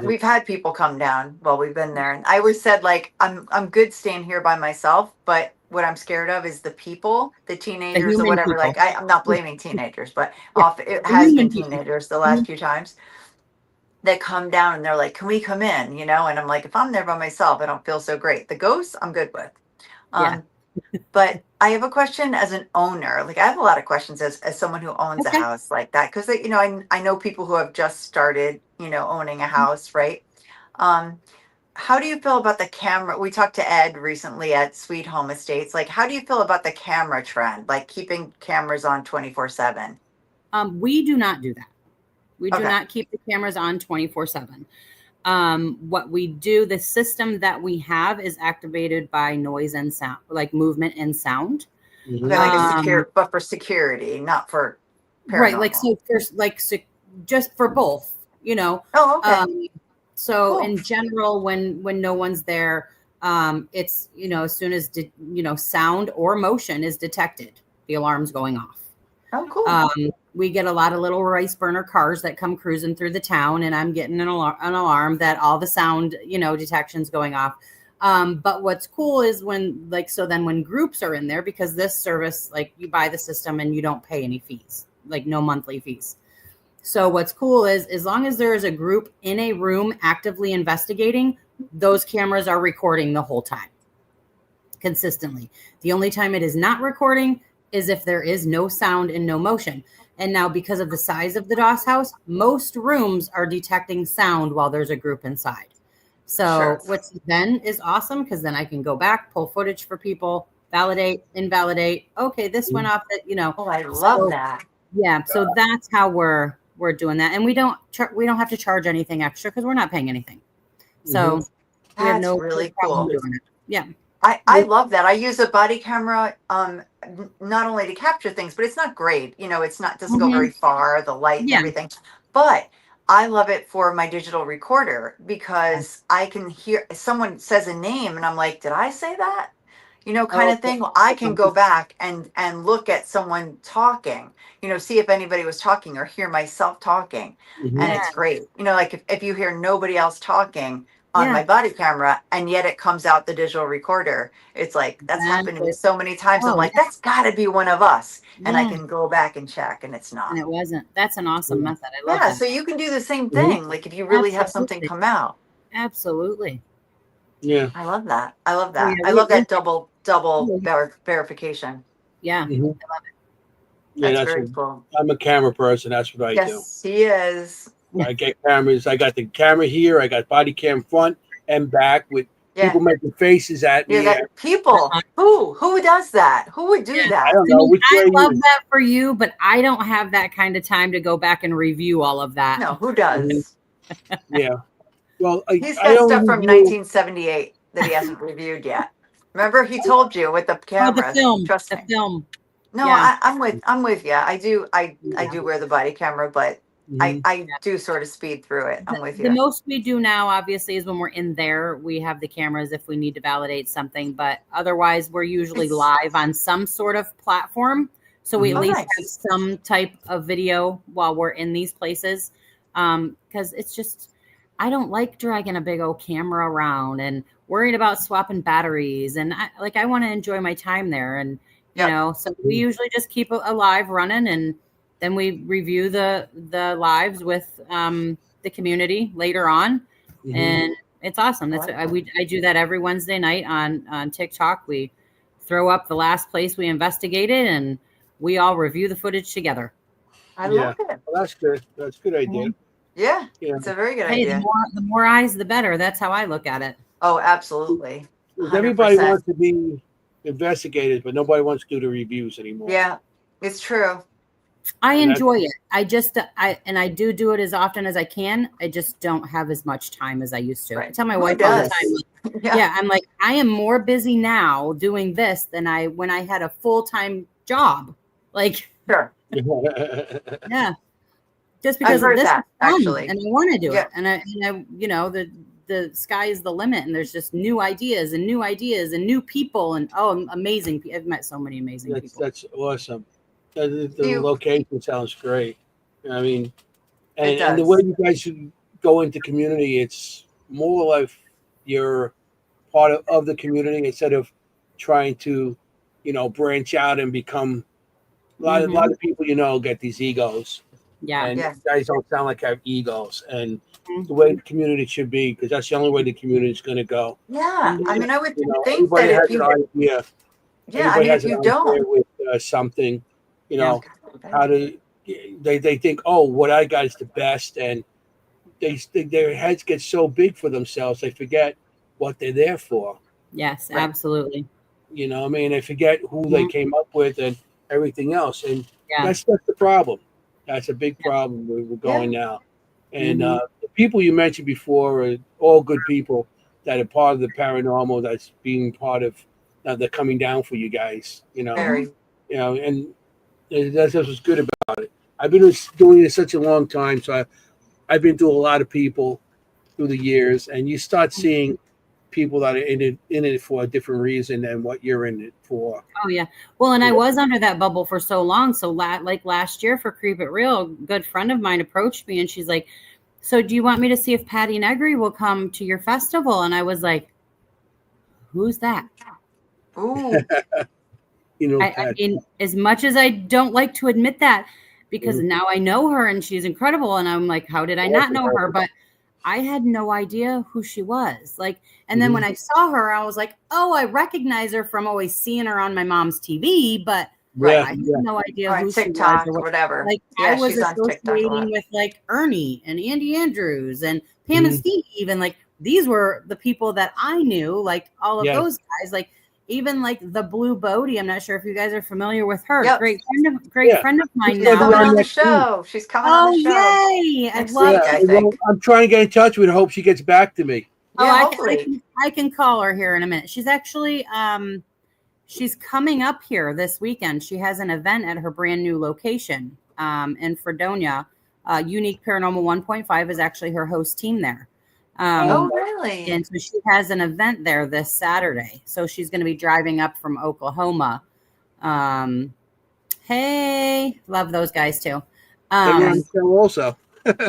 we've had people come down while we've been there, and I always said, like, I'm good staying here by myself, but what I'm scared of is the people, the teenagers or whatever. People. Like, I'm not blaming teenagers, but it has been teenagers the last few times that come down and they're like, can we come in? And I'm like, if I'm there by myself, I don't feel so great. The ghosts, I'm good with. But I have a question as an owner. Like, I have a lot of questions as someone who owns a house like that. Because, I know people who have just started, owning a house, right? How do you feel about the camera? We talked to Ed recently at Sweet Home Estates. Like, how do you feel about the camera trend? Like, keeping cameras on 24/7? We do not do that. We do not keep the cameras on 24/7. What we do, the system that we have is activated by noise and sound, like movement and sound. Okay, like but for security, not for paranormal. Right. Like, so there's just for both, Oh, okay. So in general, when no one's there, it's, as soon as, sound or motion is detected, the alarm's going off. Oh, cool. We get a lot of little rice burner cars that come cruising through the town, and I'm getting an alarm that all the sound, detection's going off. But what's cool is when groups are in there, because this service, like, you buy the system and you don't pay any fees, like no monthly fees. So what's cool is, as long as there is a group in a room actively investigating, those cameras are recording the whole time consistently. The only time it is not recording is if there is no sound and no motion. And now, because of the size of the Doss house, most rooms are detecting sound while there's a group inside. So which then is awesome, because then I can go back, pull footage for people, validate, invalidate. Okay, this went off that, Oh, I love that. Yeah. So that's how we're doing that. And we don't have to charge anything extra because we're not paying anything. So we have no really problem doing it. Yeah. I love that. I use a body camera, not only to capture things, but it's not great. Doesn't go very far, the light and everything. But I love it for my digital recorder, because I can hear someone says a name and I'm like, did I say that? Kind of thing. Well, I can go back and look at someone talking, see if anybody was talking or hear myself talking. And it's great. Like if you hear nobody else talking on my body camera, and yet it comes out the digital recorder, it's like, that's happened to me so many times. I'm like, that's gotta be one of us. And I can go back and check, and it's not. And it wasn't. That's an awesome method. I love that. So you can do the same thing. Like, if you really have something come out. Absolutely. Yeah. I love that. I love that double verification. Yeah. Mm-hmm. I love it. That's very cool. I'm a camera person. That's what I do. Yes, he is. I get cameras. I got the camera here. I got body cam front and back with people making faces at me. People. Who does that? Who would do that? I don't know. I love that for you, but I don't have that kind of time to go back and review all of that. No, who does? Yeah. Well, he's got stuff from 1978 that he hasn't reviewed yet. Remember, he told you with the Oh, the camera. film. Trust The me. film. No, Yeah. I'm with you. I do wear the body camera, but Mhm. I do sort of speed through it. I'm with The you. most we do now, obviously, is when we're in there, we have the cameras if we need to validate something. But otherwise, we're usually live on some sort of platform. So we at Oh, least nice. have some type of video while we're in these places. Because it's just, I don't like dragging a big old camera around and worried about swapping batteries. And I want to enjoy my time there. And, so we usually just keep a live running, and then we review the lives with the community later on, and it's awesome. That's I do that every Wednesday night on TikTok. We throw up the last place we investigated, and we all review the footage together. I love it. Well, that's good. That's a good idea. Yeah, it's a very good Hey, idea. the more eyes, the better. That's how I look at it. Oh, absolutely. 100%. Everybody wants to be investigated, but nobody wants to do the reviews anymore. Yeah, it's true. I enjoy it. I just I do it as often as I can. I just don't have as much time as I used to. Right. I tell my Who wife all the does? time. Yeah, I'm like, I am more busy now doing this than when I had a full-time job. Like, Sure. yeah, just because I've heard of this that, fun, actually. and I want to do Yeah. it, and I the sky is the limit, and there's just new ideas and new people, and amazing. I've met so many amazing people. That's awesome. The location sounds great. I mean, and the way you guys should go into community, it's more like you're part of the community instead of trying to, branch out and become a lot of people, get these egos. Yeah. And you guys don't sound like have egos, and the way the community should be, because that's the only way the community is going to go. Yeah, I mean, I would think everybody that has an idea. Yeah, I mean, if you don't with something, how to, they think, oh, what I got is the best, and their heads get so big for themselves, they forget what they're there for. Yes, absolutely. They forget who they came up with and everything else, and that's the problem. That's a big problem where we're going now. And the people you mentioned before are all good people that are part of the paranormal. That's being part of. They're coming down for you guys. And that's what's good about it. I've been doing this such a long time, so I've been through a lot of people through the years, and you start seeing people that are in it for a different reason than what you're in it for. Oh yeah. Well, and I was under that bubble for so long. So like last year for Creep It Real, a good friend of mine approached me and she's like, so do you want me to see if Patty Negri will come to your festival? And I was like, who's that? Ooh. I mean, as much as I don't like to admit that, because now I know her and she's incredible. And I'm like, how did I not know her? But I had no idea who she was. Like, and then when I saw her, I was like, oh, I recognize her from always seeing her on my mom's TV, but I had no idea who TikTok she was or whatever. Like, I was associating with like Ernie and Andy Andrews and Pam and Steve, and like these were the people that I knew, like all of those guys, like even like the Blue Bodie. I'm not sure if you guys are familiar with her. Yep. Great friend of mine She's now. coming on the show. She's coming on the show. Oh, yay. I love it. I think. I'm trying to get in touch with her. Hope she gets back to me. I can call her here in a minute. She's actually she's coming up here this weekend. She has an event at her brand new location in Fredonia. Unique Paranormal 1.5 is actually her host team there. Oh, really? And so she has an event there this Saturday. So she's going to be driving up from Oklahoma. Hey, love those guys too. Also.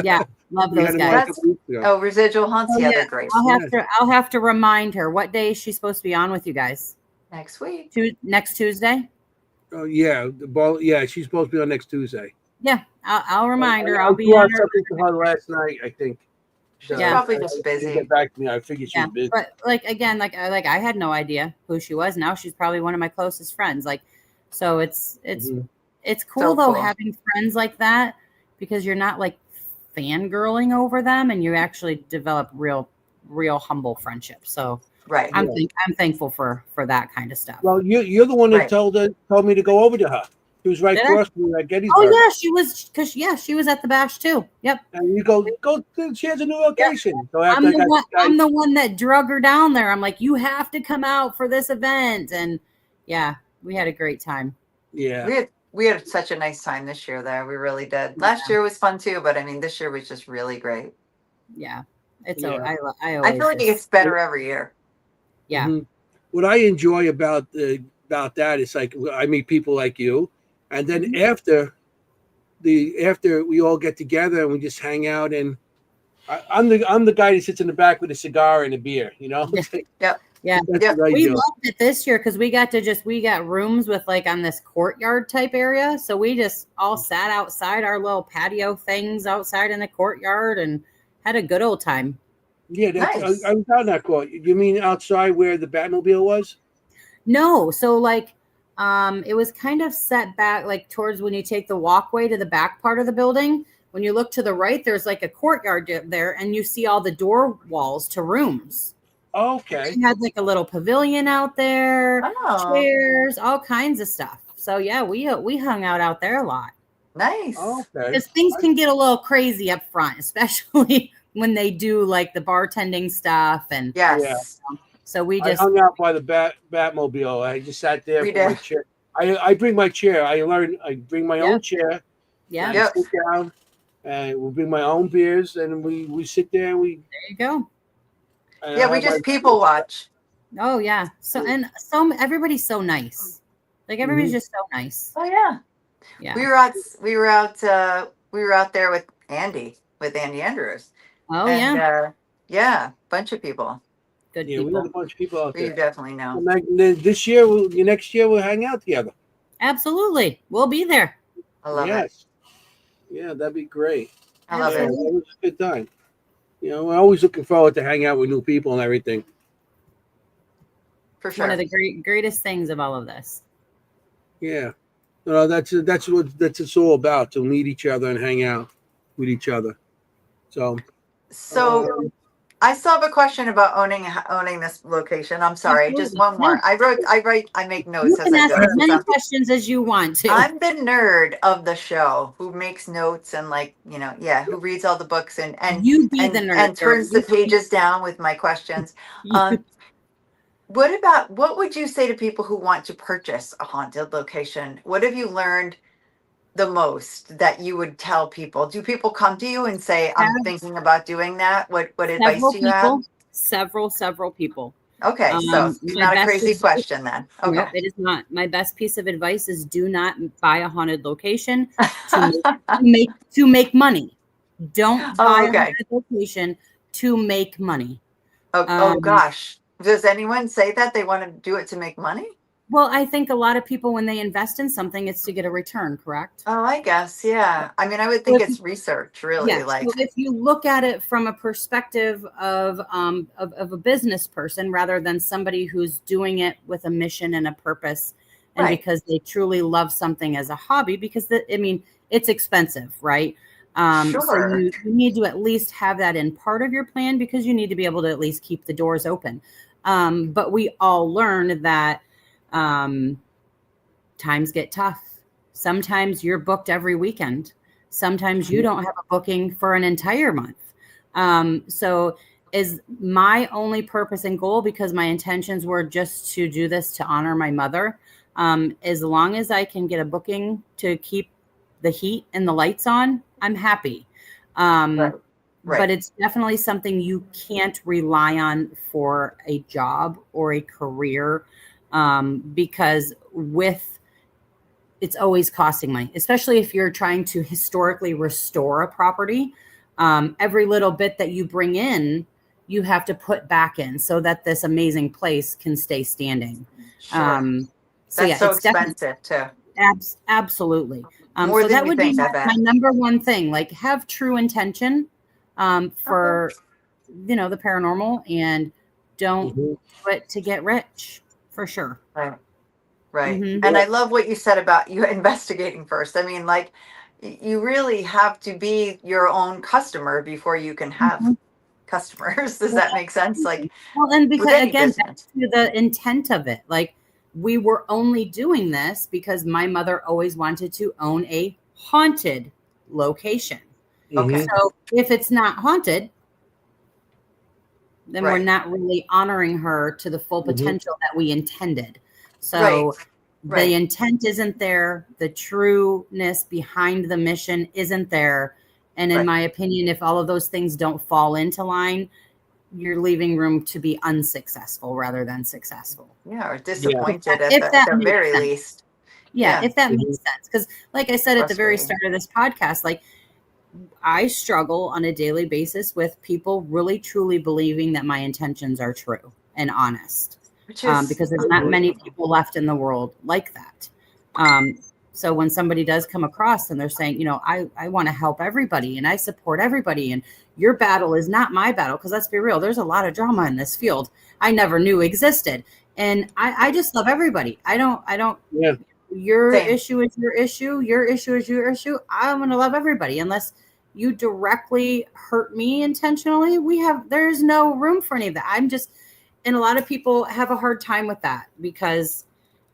Yeah, love those guys. Residual Hunts. Yeah, they're great. I'll have to remind her. What day is she supposed to be on with you guys? Next week. Next Tuesday? Oh yeah, she's supposed to be on next Tuesday. Yeah, I'll remind her. I'll be on something to her last night, I think. She's probably just busy. Get back to me. I figured she's busy. But like again, like I had no idea who she was. Now she's probably one of my closest friends. Like, so it's cool though having friends like that, because you're not like fangirling over them, and you actually develop real humble friendships. So right, I'm thankful for that kind of stuff. Well, you're the one that told me to go over to her. She was right Did I? across from me at Gettysburg. Oh yeah, she was she was at the bash too. Yep. And you go. She has a new location. Yep. So I'm the one that drug her down there. I'm like, you have to come out for this event, and yeah, we had a great time. Yeah. We had such a nice time this year there. We really did. Last year was fun too, but I mean, this year was just really great. Yeah, I feel like it gets better every year. Yeah. Mm-hmm. What I enjoy about that is like I meet people like you, and then after we all get together and we just hang out, and I'm the guy that sits in the back with a cigar and a beer, you know. Yep. Yeah. We loved it this year because we got rooms with like on this courtyard type area. So we just all sat outside our little patio things outside in the courtyard and had a good old time. Yeah, nice. I was out in that court. You mean outside where the Batmobile was? No. So like it was kind of set back like towards when you take the walkway to the back part of the building. When you look to the right, there's like a courtyard there and you see all the door walls to rooms. Okay. We had like a little pavilion out there, chairs, all kinds of stuff. So yeah, we hung out there a lot. Nice. Okay. Because things can get a little crazy up front, especially when they do like the bartending stuff and So I hung out by the Batmobile. I just sat there with my chair. I bring my chair. I bring my own chair. Yeah. I sit down and we'll bring my own beers and we sit there and there you go. Yeah, we just people watch. Oh yeah. So everybody's so nice. Like everybody's just so nice. Oh yeah. Yeah. We were out there with Andy Andrews. Oh and, yeah, bunch of people. Good people. We had a bunch of people out there. You definitely know. And next year we'll hang out together. Absolutely. We'll be there. I love it. Yeah, that'd be great. I love it. It was a good time. You know, we're always looking forward to hang out with new people and everything. For sure. One of the greatest things of all of this. Yeah. That's what it's all about, to meet each other and hang out with each other. So I still have a question about owning this location. I'm sorry, just one more. I make notes. You can ask as many questions as you want to. I'm the nerd of the show who makes notes and who reads all the books and you be the nerd and turns the pages down with my questions. What would you say to people who want to purchase a haunted location? What have you learned the most that you would tell people? Do people come to you and say, I'm thinking about doing that? What advice do you have? Several people. Okay, so it's not a crazy question then. Okay. No, it is not. My best piece of advice is do not buy a haunted location to make money. Don't buy a haunted location to make money. Oh gosh. Does anyone say that they want to do it to make money? Well, I think a lot of people, when they invest in something, it's to get a return, correct? Oh, I guess, yeah. I mean, I would think it's research, really. Yeah. So if you look at it from a perspective of a business person rather than somebody who's doing it with a mission and a purpose, and because they truly love something as a hobby, because it's expensive, right? So you need to at least have that in part of your plan because you need to be able to at least keep the doors open. But we all learn that times get tough. Sometimes you're booked every weekend. Sometimes you don't have a booking for an entire month. So is my only purpose and goal, because my intentions were just to do this to honor my mother. As long as I can get a booking to keep the heat and the lights on, I'm happy. But it's definitely something you can't rely on for a job or a career, because it's always costing money, especially if you're trying to historically restore a property. Every little bit that you bring in, you have to put back in so that this amazing place can stay standing. Sure. That's so expensive too. Absolutely. More so than that you would think, be my number one thing. Like, have true intention for the paranormal, and don't do it to get rich, for sure. Right. And I love what you said about you investigating first. I mean, like, you really have to be your own customer before you can have customers. Does that make sense? Like, well, and because again, back to the intent of it, like, we were only doing this because my mother always wanted to own a haunted location. Okay. So if it's not haunted, then we're not really honoring her to the full potential that we intended. So the intent isn't there. The trueness behind the mission isn't there. And in my opinion, if all of those things don't fall into line, you're leaving room to be unsuccessful rather than successful. Yeah, or disappointed if at that the makes very sense. least. Yeah, if that makes sense. Because like I said at the very start of this podcast, like I struggle on a daily basis with people really truly believing that my intentions are true and honest. Because there's not many people left in the world like that. So when somebody does come across and they're saying, you know, I want to help everybody and I support everybody and your battle is not my battle, because let's be real, there's a lot of drama in this field I never knew existed. And I just love everybody. I don't your issue is your issue. Your issue is your issue. I'm going to love everybody unless you directly hurt me intentionally. There's no room for any of that. And a lot of people have a hard time with that because,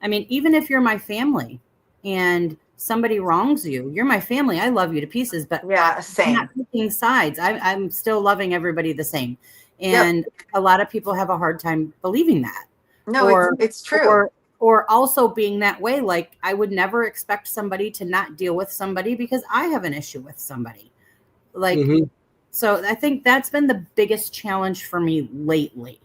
I mean, even if you're my family and somebody wrongs you, you're my family. I love you to pieces, but same. I'm not picking sides. I'm still loving everybody the same. And a lot of people have a hard time believing that. No, it's true. Or also being that way. Like I would never expect somebody to not deal with somebody because I have an issue with somebody. Like, so I think that's been the biggest challenge for me lately.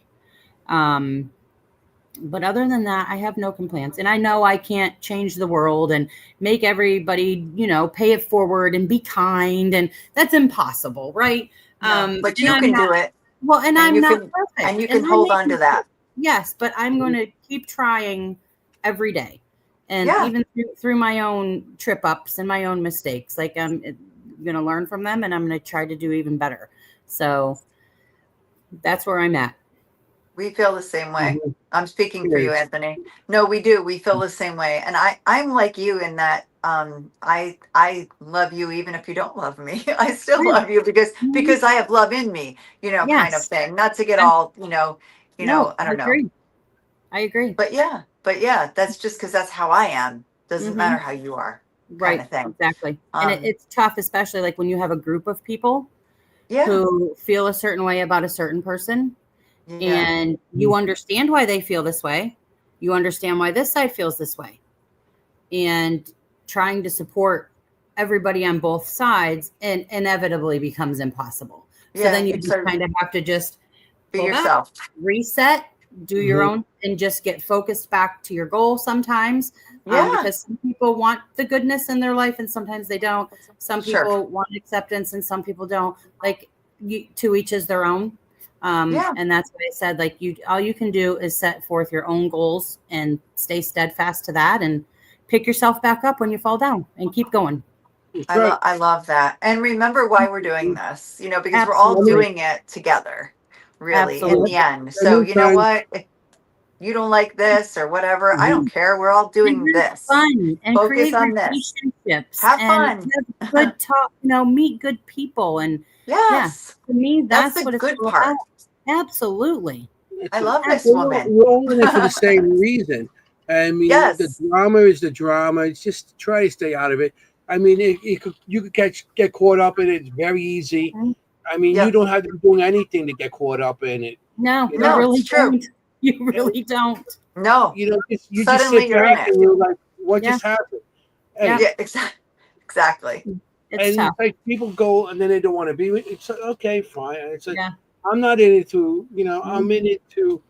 But other than that, I have no complaints. And I know I can't change the world and make everybody, you know, pay it forward and be kind. And that's impossible, right? No, but you can do it. Well, and I'm not perfect. And you can hold on to that. Yes, but I'm going to keep trying every day. And even through my own trip ups and my own mistakes, like I'm going to learn from them and I'm going to try to do even better. So that's where I'm at. We feel the same way. I'm speaking for you, Anthony. No, we do. We feel the same way. And I'm like you in that I love you even if you don't love me. I still love you because I have love in me, you know, kind of thing. Not to get all, you know, I don't know. I agree. But yeah, that's just because that's how I am. Doesn't matter how you are. Kind of thing. Exactly. And it's tough, especially like when you have a group of people who feel a certain way about a certain person. And you understand why they feel this way. You understand why this side feels this way. And trying to support everybody on both sides and inevitably becomes impossible. So then you just kind of have to just be yourself, reset, do your own, and just get focused back to your goal sometimes. Because some people want the goodness in their life and sometimes they don't. Some people want acceptance and some people don't. Like to each is their own. And that's what I said, like all you can do is set forth your own goals and stay steadfast to that and pick yourself back up when you fall down and keep going. I love that. And remember why we're doing this, you know, because we're all doing it together, really, in the end. So you know what? If you don't like this or whatever, I don't care. We're all doing this. Fun and focus on this. Relationships. Have fun. Have good talk, you know, meet good people. And to me, that's what it's good all part. about. Absolutely. I love this woman. We're all in it for the same reason. I mean, the drama is the drama. It's just try to stay out of it. I mean, you could get caught up in it. It's very easy. I mean, you don't have to be doing anything to get caught up in it. No, you really don't. You really don't. No. You know, you just sit back and you're like, what just happened? And, exactly. It's tough. Like people go and then they don't want to be with it. It's like, okay, fine. And it's like, I'm not in it to, you know, I'm in it to,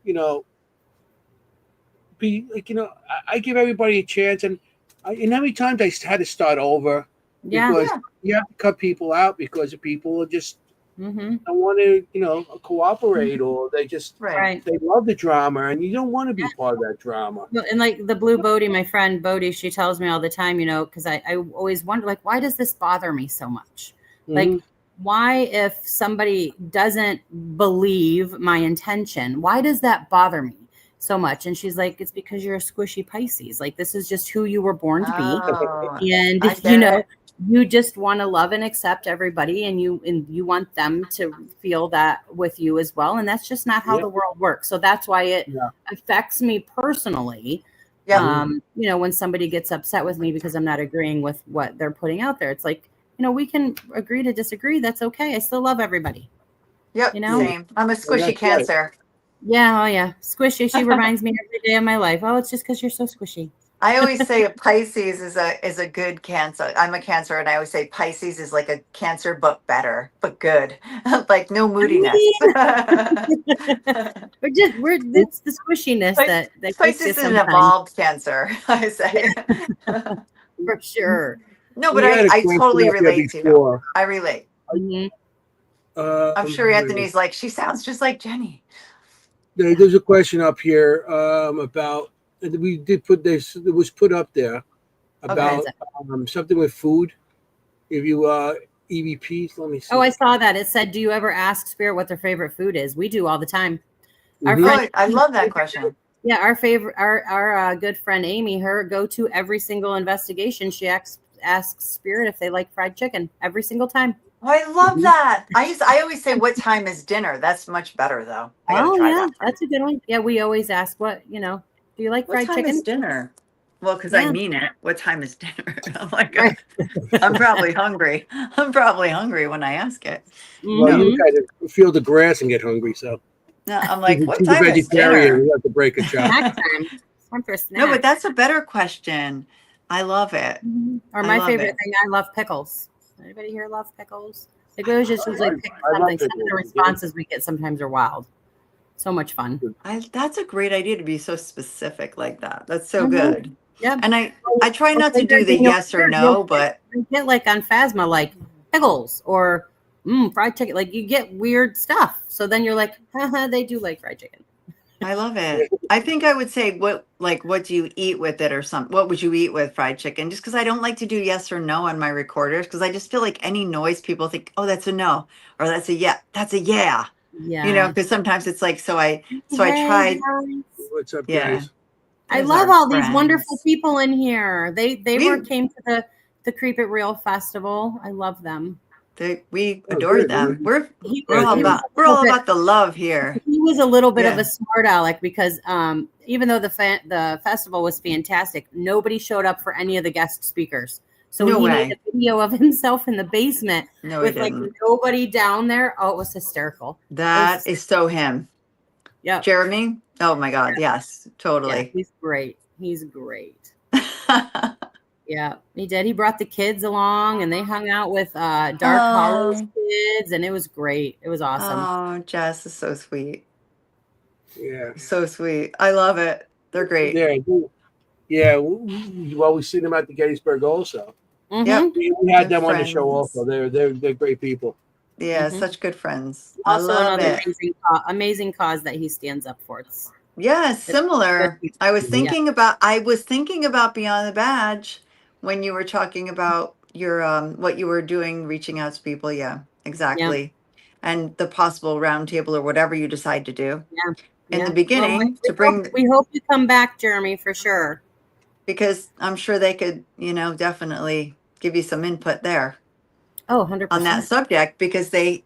you know, be like, you know, I give everybody a chance. And how many times I had to start over because you have to cut people out because people are just don't want to, you know, cooperate or they just they love the drama and you don't want to be part of that drama. And like the Blue Bodie, my friend Bodie, she tells me all the time, you know, because I always wonder, like, why does this bother me so much? Like, why, if somebody doesn't believe my intention, why does that bother me so much? And she's like, it's because you're a squishy Pisces. Like, this is just who you were born to be. And, you know, you just want to love and accept everybody, and you want them to feel that with you as well. And that's just not how the world works. So that's why it affects me personally. When somebody gets upset with me because I'm not agreeing with what they're putting out there, it's like, we can agree to disagree. That's okay. I still love everybody. Yep. Same. I'm a squishy Cancer. Yeah. Oh yeah. Squishy. She reminds me every day of my life. Oh, it's just because you're so squishy. I always say a Pisces is a good Cancer. I'm a Cancer, and I always say Pisces is like a Cancer, but better, but good. Like no moodiness. It's the squishiness that Pisces is an evolved Cancer, I say. For sure. No, but I totally relate to you. I relate. Mm-hmm. I'm sure Anthony's like, she sounds just like Jennie. There's a question up here about, we did put this, it was put up there about something with food. If you EVPs, let me see. Oh, I saw that. It said, do you ever ask spirit what their favorite food is? We do all the time. I love that question. Yeah, our good friend Amy, her go-to every single investigation, she asks spirit if they like fried chicken every single time. Oh, I love that. I always say, what time is dinner? That's much better though. I gotta try that. That's a good one. Yeah, we always ask do you like fried chicken? What time is dinner? Well, because I mean it. What time is dinner? I'm like, I'm probably hungry. I'm probably hungry when I ask it. Well, you kind of feel the grass and get hungry, so. No, I'm like, what time is dinner? We have to break a chop. Time for a snack. No, but that's a better question. I love it. Or my favorite thing, I love pickles. Anybody here love pickles? Like, we always just usually pick something. Some of the responses we get sometimes are wild. So much fun. That's a great idea to be so specific like that. That's so good. Yeah. And I try not to do the yes or no, but I get like on Phasma, like pickles or fried chicken. Like you get weird stuff. So then you're like, they do like fried chicken. I love it. I think I would say what do you eat with it or something? What would you eat with fried chicken? Just because I don't like to do yes or no on my recorders, because I just feel like any noise people think, oh, that's a no, or that's a yeah, that's a yeah. Yeah. Because sometimes it's like, so I tried. What's up, guys? I love all these wonderful people in here. They came to the Creep It Real festival. I love them. We adore them. We're all about the love here. He was a little bit of a smart aleck because even though the festival was fantastic, nobody showed up for any of the guest speakers. So he made a video of himself in the basement with like nobody down there. Oh, it was hysterical. That is so him. Yeah. Jeremy. Oh my God. Yes, totally. Yeah, he's great. Yeah, he did. He brought the kids along and they hung out with Dark Hollow's kids, and it was great. It was awesome. Oh, Jess is so sweet. Yeah. So sweet. I love it. They're great. Yeah. Well, we've seen them at the Gettysburg also. Yep. We had them on the show also. They're great people. Yeah, such good friends. Also, another amazing cause that he stands up for. Similar. I was thinking about Beyond the Badge when you were talking about your what you were doing, reaching out to people. Yeah, exactly. Yeah. And the possible roundtable or whatever you decide to do. Yeah. In the beginning, we hope you come back, Jeremy, for sure. Because I'm sure they could, definitely give you some input there. Oh, 100%. On that subject, because they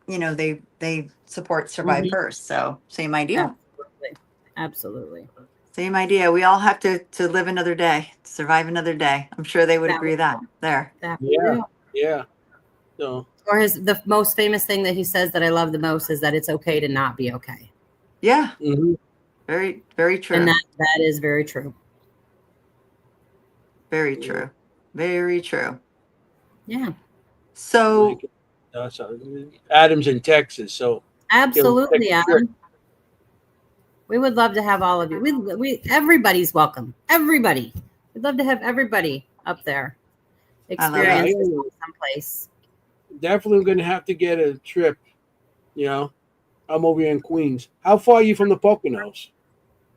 support Survive First. So same idea. Absolutely. Same idea. We all have to live another day, survive another day. I'm sure they would agree that there. Yeah. So. Or the most famous thing that he says that I love the most is that it's okay to not be okay. Yeah. Mm-hmm. Very, very true. And that is very true. Very true. Very true. Yeah. So Adam's in Texas, so absolutely, Adam. We would love to have all of you. We everybody's welcome. Everybody. We'd love to have everybody up there. Experience someplace. Definitely going to have to get a trip. I'm over here in Queens. How far are you from the Poconos?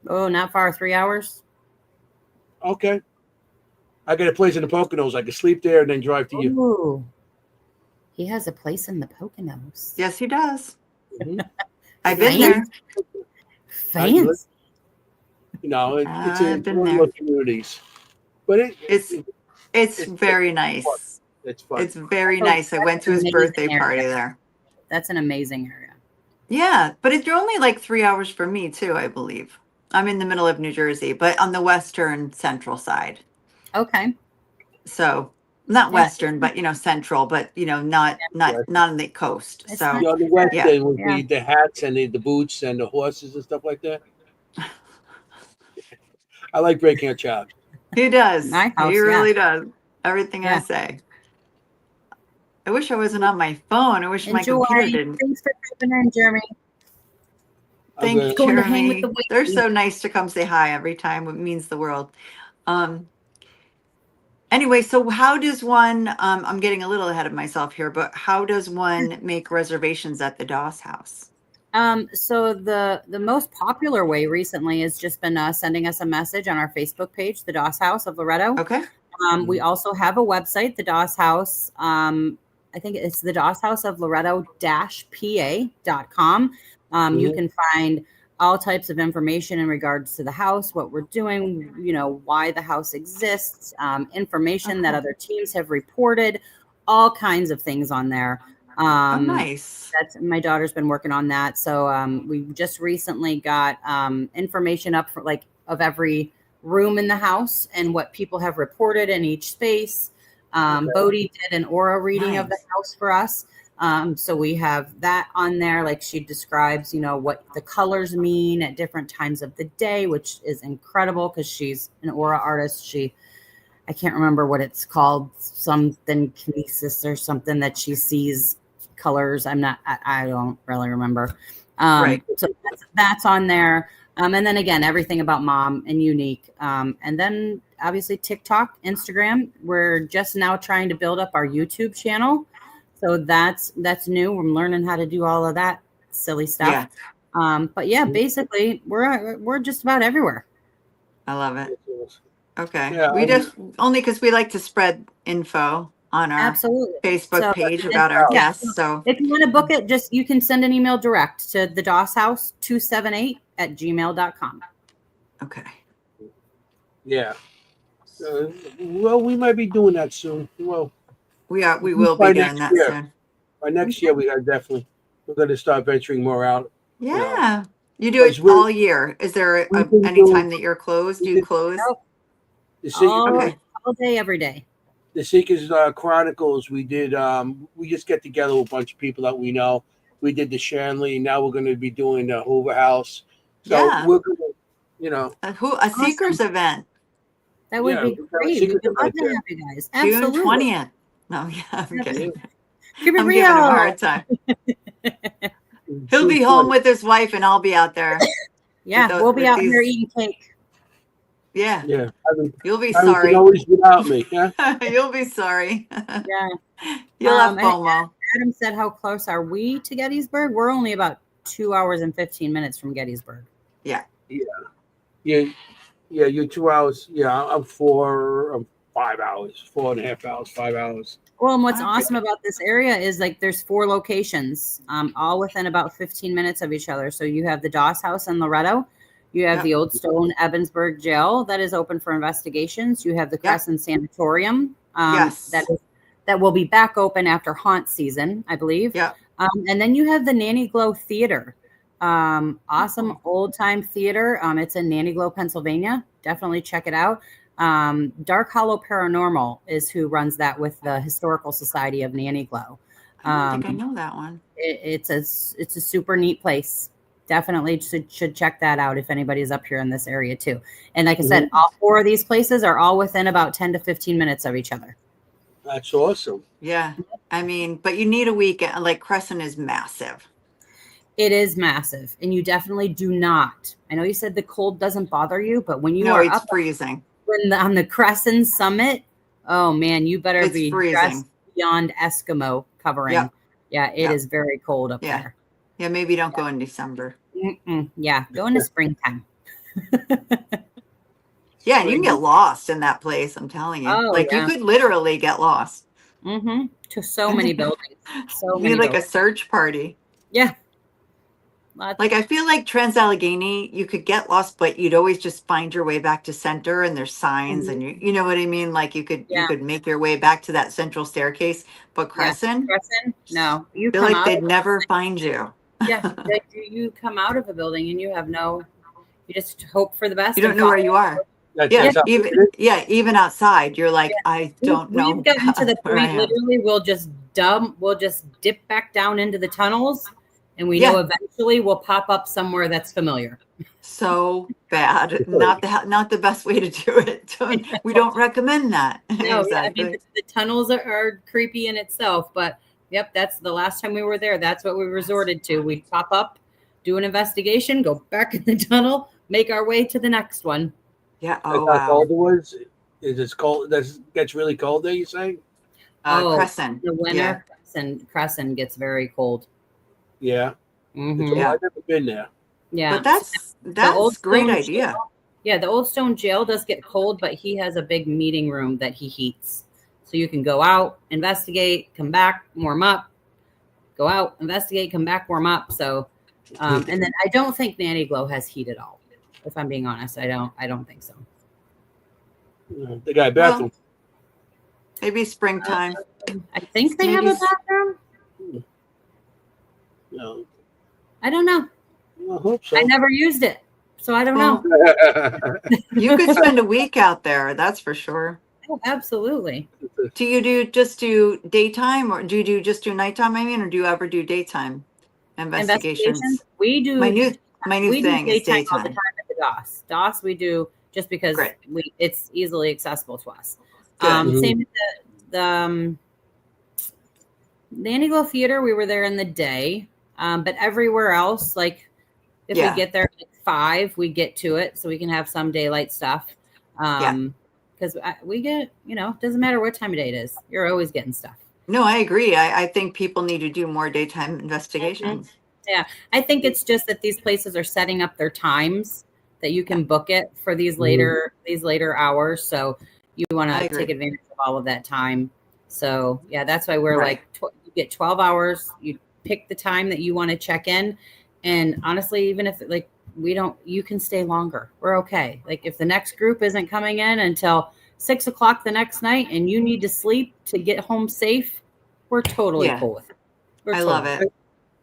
Oh, not far. 3 hours. Okay. I got a place in the Poconos. I can sleep there and then drive to you. Ooh. He has a place in the Poconos. Yes, he does. Mm-hmm. I've been there. Fancy. It's in one of those communities, but it's very nice. It's fun. It's very nice. I went to his birthday party there. That's an amazing area. Yeah, but it's only like 3 hours from me too, I believe. I'm in the middle of New Jersey, but on the western central side. Okay. So not western, but central, but not on the coast. It's So not- The west Yeah. end would be the hats and the boots and the horses and stuff like that. I like breaking a child. he does. My house, He really does. Everything I Yeah. say. I wish I wasn't on my phone. I wish my Enjoy. computer didn't. Thanks for coming in, Jeremy. Thank you, Going to hang with Jeremy. the witches. They're so nice to come say hi every time. It means the world. Anyway, so how does one, I'm getting a little ahead of myself here, but how does one make reservations at the Doss House? So the most popular way recently has just been sending us a message on our Facebook page, the Doss House of Loretto. Okay. We also have a website, the Doss House. I think it's the Doss House of Loretto-pa.com. You can find all types of information in regards to the house, what we're doing, why the house exists, information that other teams have reported, all kinds of things on there. Nice. That's my daughter's been working on that. So we just recently got information up for of every room in the house and what people have reported in each space. Bodie did an aura reading of the house for us. So we have that on there. Like she describes, what the colors mean at different times of the day, which is incredible because she's an aura artist. I can't remember what it's called, something kinesis or something that she sees colors. I don't really remember. So that's on there. And then again, everything about mom and unique. And then obviously TikTok, Instagram. We're just now trying to build up our YouTube channel. So that's new. I'm learning how to do all of that silly stuff. But yeah, basically we're just about everywhere. I love it. Okay. Yeah, We just only because we like to spread info on our Facebook page about our guests. So if you want to book it, you can send an email direct to the Doss House 278@gmail.com. Okay. Yeah. Well, we might be doing that soon. Well, we will be doing that soon. By next year, we're going to start venturing more out. Yeah. You do it all year. Is there any time that you're closed? Do you close? All day, every day. The Seekers Chronicles, we did, we just get together with a bunch of people that we know. We did the Shanley. Now we're going to be doing the Hoover House. So we're going to, a Seekers event. That would be great. We would love to have you guys. Absolutely. June 20th. No, I'm kidding. Keep it I'm real. giving him a hard time. He'll be home with his wife and I'll be out there. We'll be out here eating cake. Yeah. Yeah. You'll be sorry. Always without me. Yeah. You'll be sorry. Yeah. You'll have FOMO. Adam said, how close are we to Gettysburg? We're only about 2 hours and 15 minutes from Gettysburg. Yeah. Yeah. You're 2 hours. Yeah. I'm 5 hours, 4.5 hours, 5 hours. Well, and what's awesome about this area is there's 4 locations, all within about 15 minutes of each other. So you have the Doss House in Loretto. You have the Old Stone Ebensburg Jail that is open for investigations. You have the Crescent Sanatorium that will be back open after haunt season, I believe. Yeah. And then you have the Nanny Glow Theater. Awesome old time theater. It's in Nanny Glow, Pennsylvania. Definitely check it out. Dark Hollow Paranormal is who runs that with the Historical Society of Nanny Glow. I don't think I know that one. It's a super neat place. Definitely should check that out if anybody's up here in this area too. And like I said, all 4 of these places are all within about 10 to 15 minutes of each other. That's awesome. Yeah. I mean, but you need a weekend. Like Crescent is massive. It is massive. And you definitely do not. I know you said the cold doesn't bother you, but when you are up freezing. On the Crescent Summit, oh man, you better be freezing. Dressed beyond Eskimo covering. Yep. Yeah, it is very cold up there. Yeah, maybe don't go in December. Yeah, go in the springtime. Yeah, and you can get lost in that place, I'm telling you. You could literally get lost. To so many buildings. So you many need like a search party. Yeah. Like, I feel like Trans-Allegheny, you could get lost, but you'd always just find your way back to center, and there's signs, and you know what I mean? Like, you could make your way back to that central staircase. But Crescent, no, you feel come like out. they'd never find you. Yeah, like you come out of a building and you have you just hope for the best. You don't know where you are. Even outside, you're like, I don't know. We've gotten to the point, literally, we'll just dip back down into the tunnels, and we know eventually we'll pop up somewhere that's familiar. So bad. Not the best way to do it. We don't recommend that. No, exactly. I mean, the tunnels are creepy in itself, but yep, that's the last time we were there. That's what we resorted to. We'd pop up, do an investigation, go back in the tunnel, make our way to the next one. Yeah. Oh, wow. Cold it was? Is it cold? Gets really cold there, you say? Crescent. The winter, Crescent gets very cold. Yeah. Mm-hmm. I've never been there. Yeah. But that's a great idea. Yeah, the Old Stone Jail does get cold, but he has a big meeting room that he heats. So you can go out, investigate, come back, warm up, go out, investigate, come back, warm up. So, and then I don't think Nanny Glow has heat at all. If I'm being honest, I don't think so. They got a bathroom. Maybe springtime. I think they have a bathroom. No. I don't know. I hope so. I never used it, so I don't know. You could spend a week out there, that's for sure. Oh, absolutely. Do you just do daytime, or do you just do nighttime? I mean, or do you ever do daytime investigations? We do. My new thing is daytime. All the time at the DOS. DOS we do just because it's easily accessible to us. Same with the Nanny Glow Theater. We were there in the day, but everywhere else, like if we get there at 5, we get to it so we can have some daylight stuff. Because we get, doesn't matter what time of day it is, you're always getting stuff. No, I agree. I think people need to do more daytime investigations. Yeah, I think it's just that these places are setting up their times that you can book it for these later hours. So you want to take advantage of all of that time. So yeah, that's why we're like, you get 12 hours. You pick the time that you want to check in, and honestly, even if you can stay longer. We're okay. Like if the next group isn't coming in until 6 o'clock the next night, and you need to sleep to get home safe, we're totally cool with it. I love it.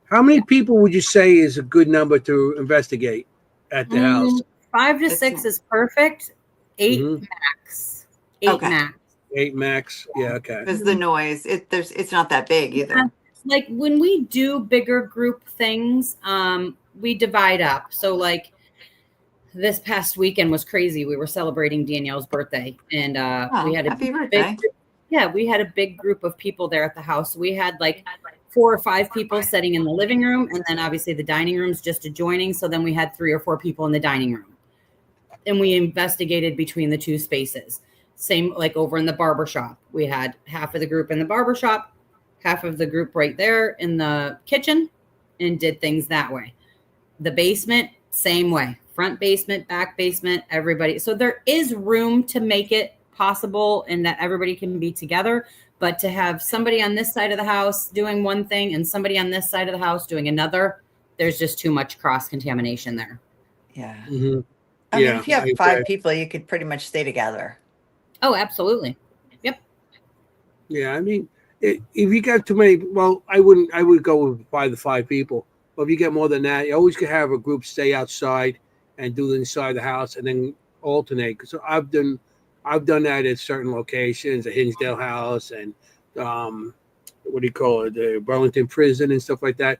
How many people would you say is a good number to investigate at the house? 5 to 6 is perfect. 8 max. 8 max. 8 max. Yeah. Okay. Because the noise, it's not that big either. Like when we do bigger group things, we divide up. So like this past weekend was crazy. We were celebrating Danielle's birthday, and we had happy birthday. We had a big group of people there at the house. We had like 4 or 5 people sitting in the living room, and then obviously the dining room's just adjoining. So then we had 3 or 4 people in the dining room, and we investigated between the 2 spaces. Same like over in the barber shop. We had half of the group in the barber shop, half of the group right there in the kitchen, and did things that way. The basement, same way. Front basement, back basement, everybody. So there is room to make it possible and that everybody can be together. But to have somebody on this side of the house doing one thing and somebody on this side of the house doing another, there's just too much cross-contamination there. Yeah. Mm-hmm. I mean, if you have 5 people, you could pretty much stay together. Oh, absolutely. Yep. Yeah, I mean, if you got too many, well, I would go with 5 people. But if you get more than that, you always can have a group stay outside and do the inside the house and then alternate. So I've done that at certain locations, the Hinsdale House and what do you call it, the Burlington Prison and stuff like that.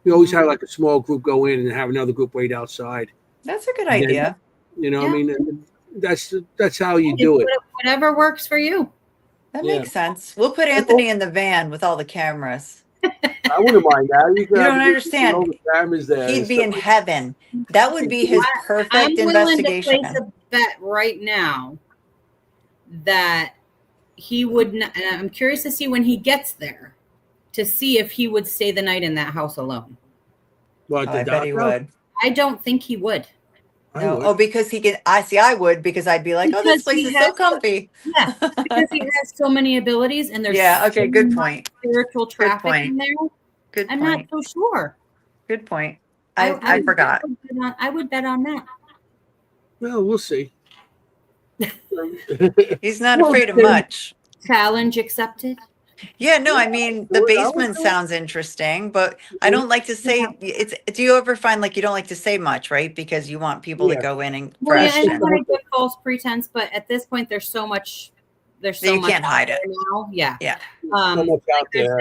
We always have like a small group go in and have another group wait outside. That's a good idea. Then, I mean, that's how you do it. Whatever works for you. That makes sense. We'll put Anthony in the van with all the cameras. I wouldn't mind that. You don't understand. He'd be in heaven. That would be his perfect investigation. I'm willing to place a bet right now that he would not. And I'm curious to see when he gets there to see if he would stay the night in that house alone. What, I bet he would. I don't think he would. No. Oh, because he can. I would, because I'd be like, oh, this place is so comfy. Yeah, because he has so many abilities, and there's okay, good point. Spiritual traffic in there. Good point. I'm not so sure. Good point. I forgot. I would bet on that. Well, we'll see. He's not afraid of much. Challenge accepted. Yeah, no, I mean, the basement sounds interesting, but I don't like to say it's. Do you ever find like you don't like to say much, right? Because you want people to go in and Well, yeah, fresh. I don't want to give false pretense, but at this point, there's so much. There's so you much can't hide it now. Yeah. Yeah. So much out there.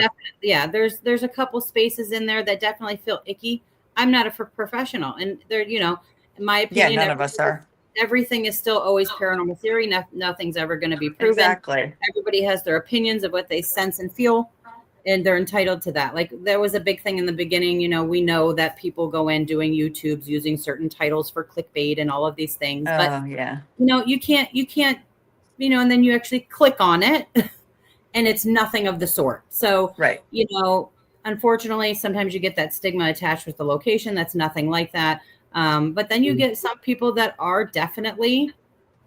There's a couple spaces in there that definitely feel icky. I'm not a professional, and they're, in my opinion, none of us are. Everything is still always paranormal theory. Nothing's ever going to be proven. Exactly. Everybody has their opinions of what they sense and feel, and they're entitled to that. Like, there was a big thing in the beginning. We know that people go in doing YouTubes using certain titles for clickbait and all of these things. But yeah. You can't, and then you actually click on it and it's nothing of the sort. So, right. Unfortunately, sometimes you get that stigma attached with the location. That's nothing like that. But then you get some people that are definitely,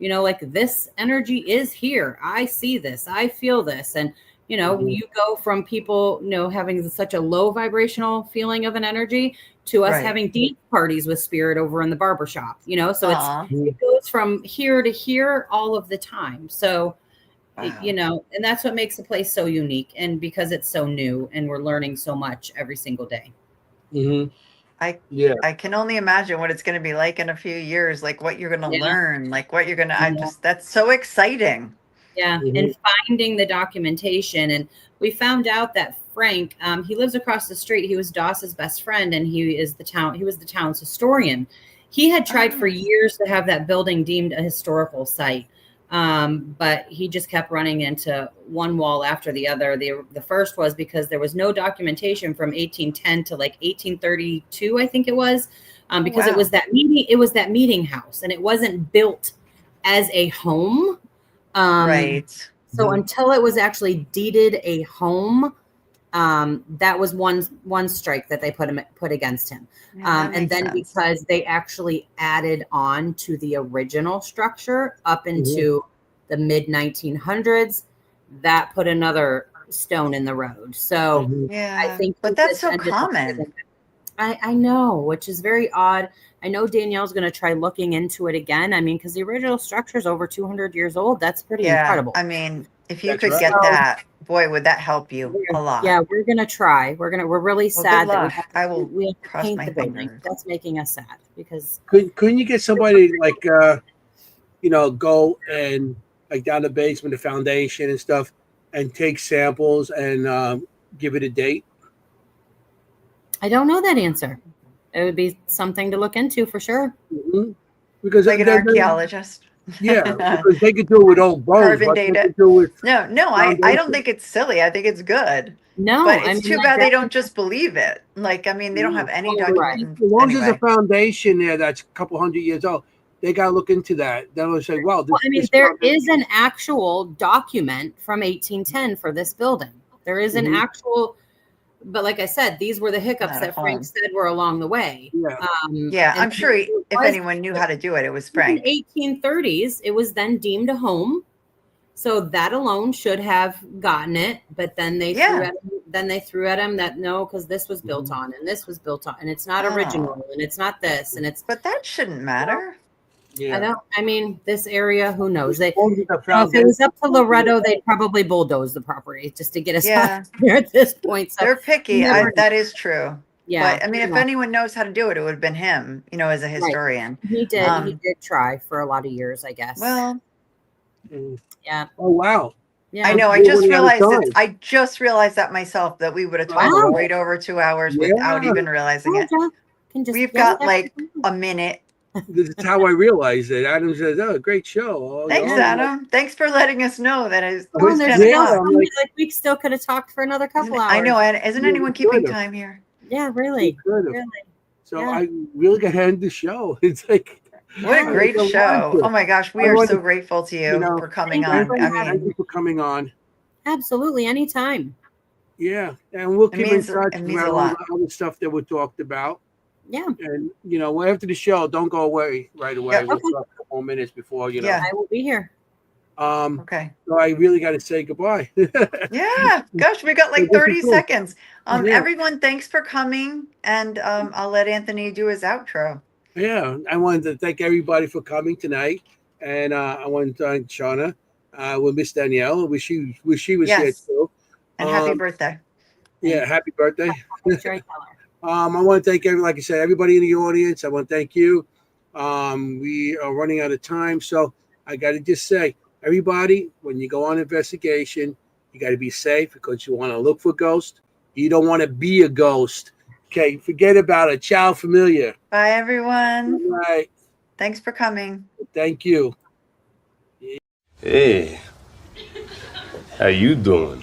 like, this energy is here. I see this. I feel this. And, you go from people, having such a low vibrational feeling of an energy to us having dance parties with spirit over in the barbershop, so it goes from here to here all of the time. So, and that's what makes the place so unique. And because it's so new and we're learning so much every single day. Mm-hmm. I can only imagine what it's going to be like in a few years, like what you're going to learn, like what you're going to, that's so exciting. Yeah. Mm-hmm. And finding the documentation. And we found out that Frank, he lives across the street. He was Doss's best friend, and he was the town's historian. He had tried for years to have that building deemed a historical site. But he just kept running into one wall after the other. The first was because there was no documentation from 1810 to like 1832, I think it was, because it was that meeting house, and it wasn't built as a home. Right. So until it was actually deeded a home, that was one strike that they put against him. And then because they actually added on to the original structure up into the mid 1900s, that put another stone in the road. So I think, but that's so common. I know, which is very odd. I know Danielle's going to try looking into it again. I mean, because the original structure is over 200 years old. That's pretty incredible. I mean, if you could get that, boy, would that help you a lot. Yeah, we're going to try. We're really sad that I will we have to cross paint my the building. fingers. That's making us sad because couldn't you get somebody like go and like down the basement, the foundation and stuff, and take samples and give it a date? I don't know that answer. It would be something to look into for sure. Mm-hmm. Because like an archaeologist. Yeah, because they could do it with old bones. Carbon data. I don't think it's silly. I think it's good. No, but it's too bad they don't just believe it. Like, I mean, they don't have any documentation. As long as there's a foundation there that's a couple hundred years old, they got to look into that. They'll say, well, there is an actual document from 1810 for this building. There is an actual. But like I said, these were the hiccups that Frank said were along the way. Yeah, I'm sure if anyone knew how to do it, it was Frank. In the 1830s, it was then deemed a home. So that alone should have gotten it. But then they threw at him that no, because this was built on and this was built on and it's not original and it's not this and it's. But that shouldn't matter. Yeah. I mean, this area, who knows? If it was up to Loretto, they'd probably bulldoze the property just to get us out there at this point. So they're picky. That is true. Yeah. But I mean, if anyone knows how to do it, it would have been him, as a historian. Right. He did. He did try for a lot of years, I guess. Well, yeah. Oh, wow. Yeah. I know. I just realized that myself, that we would have talked for right over 2 hours without even realizing it. We've got like a minute. This is how I realized it. Adam says, "Oh, great show." Thanks, Adam. Thanks for letting us know that is. We still could have talked for another couple hours. I know. Isn't anyone keeping time here? Yeah, really. So I really got to end the show. It's like, what a great show! Oh my gosh, we are so grateful to you for coming on. Thank you for coming on. Absolutely, anytime. Yeah, and we'll keep in touch about all the stuff that we talked about. Yeah. And, after the show, don't go away right away. We'll talk a couple more minutes before, I will be here. Okay. So I really got to say goodbye. Yeah. Gosh, we got like This is 30 cool. seconds. Yeah. Everyone, thanks for coming. And I'll let Anthony do his outro. Yeah, I wanted to thank everybody for coming tonight, and I want to thank Shauna. We'll miss Danielle. Wish she was here Yes. too. And happy birthday. Yeah, happy birthday. Joy Teller. I want to thank like I said, everybody in the audience. I want to thank you. We are running out of time, so I got to just say, everybody, when you go on investigation, you got to be safe because you want to look for ghosts. You don't want to be a ghost. Okay, forget about it. Ciao, familia. Bye, everyone. All right. Thanks for coming. Thank you. Hey, how you doing?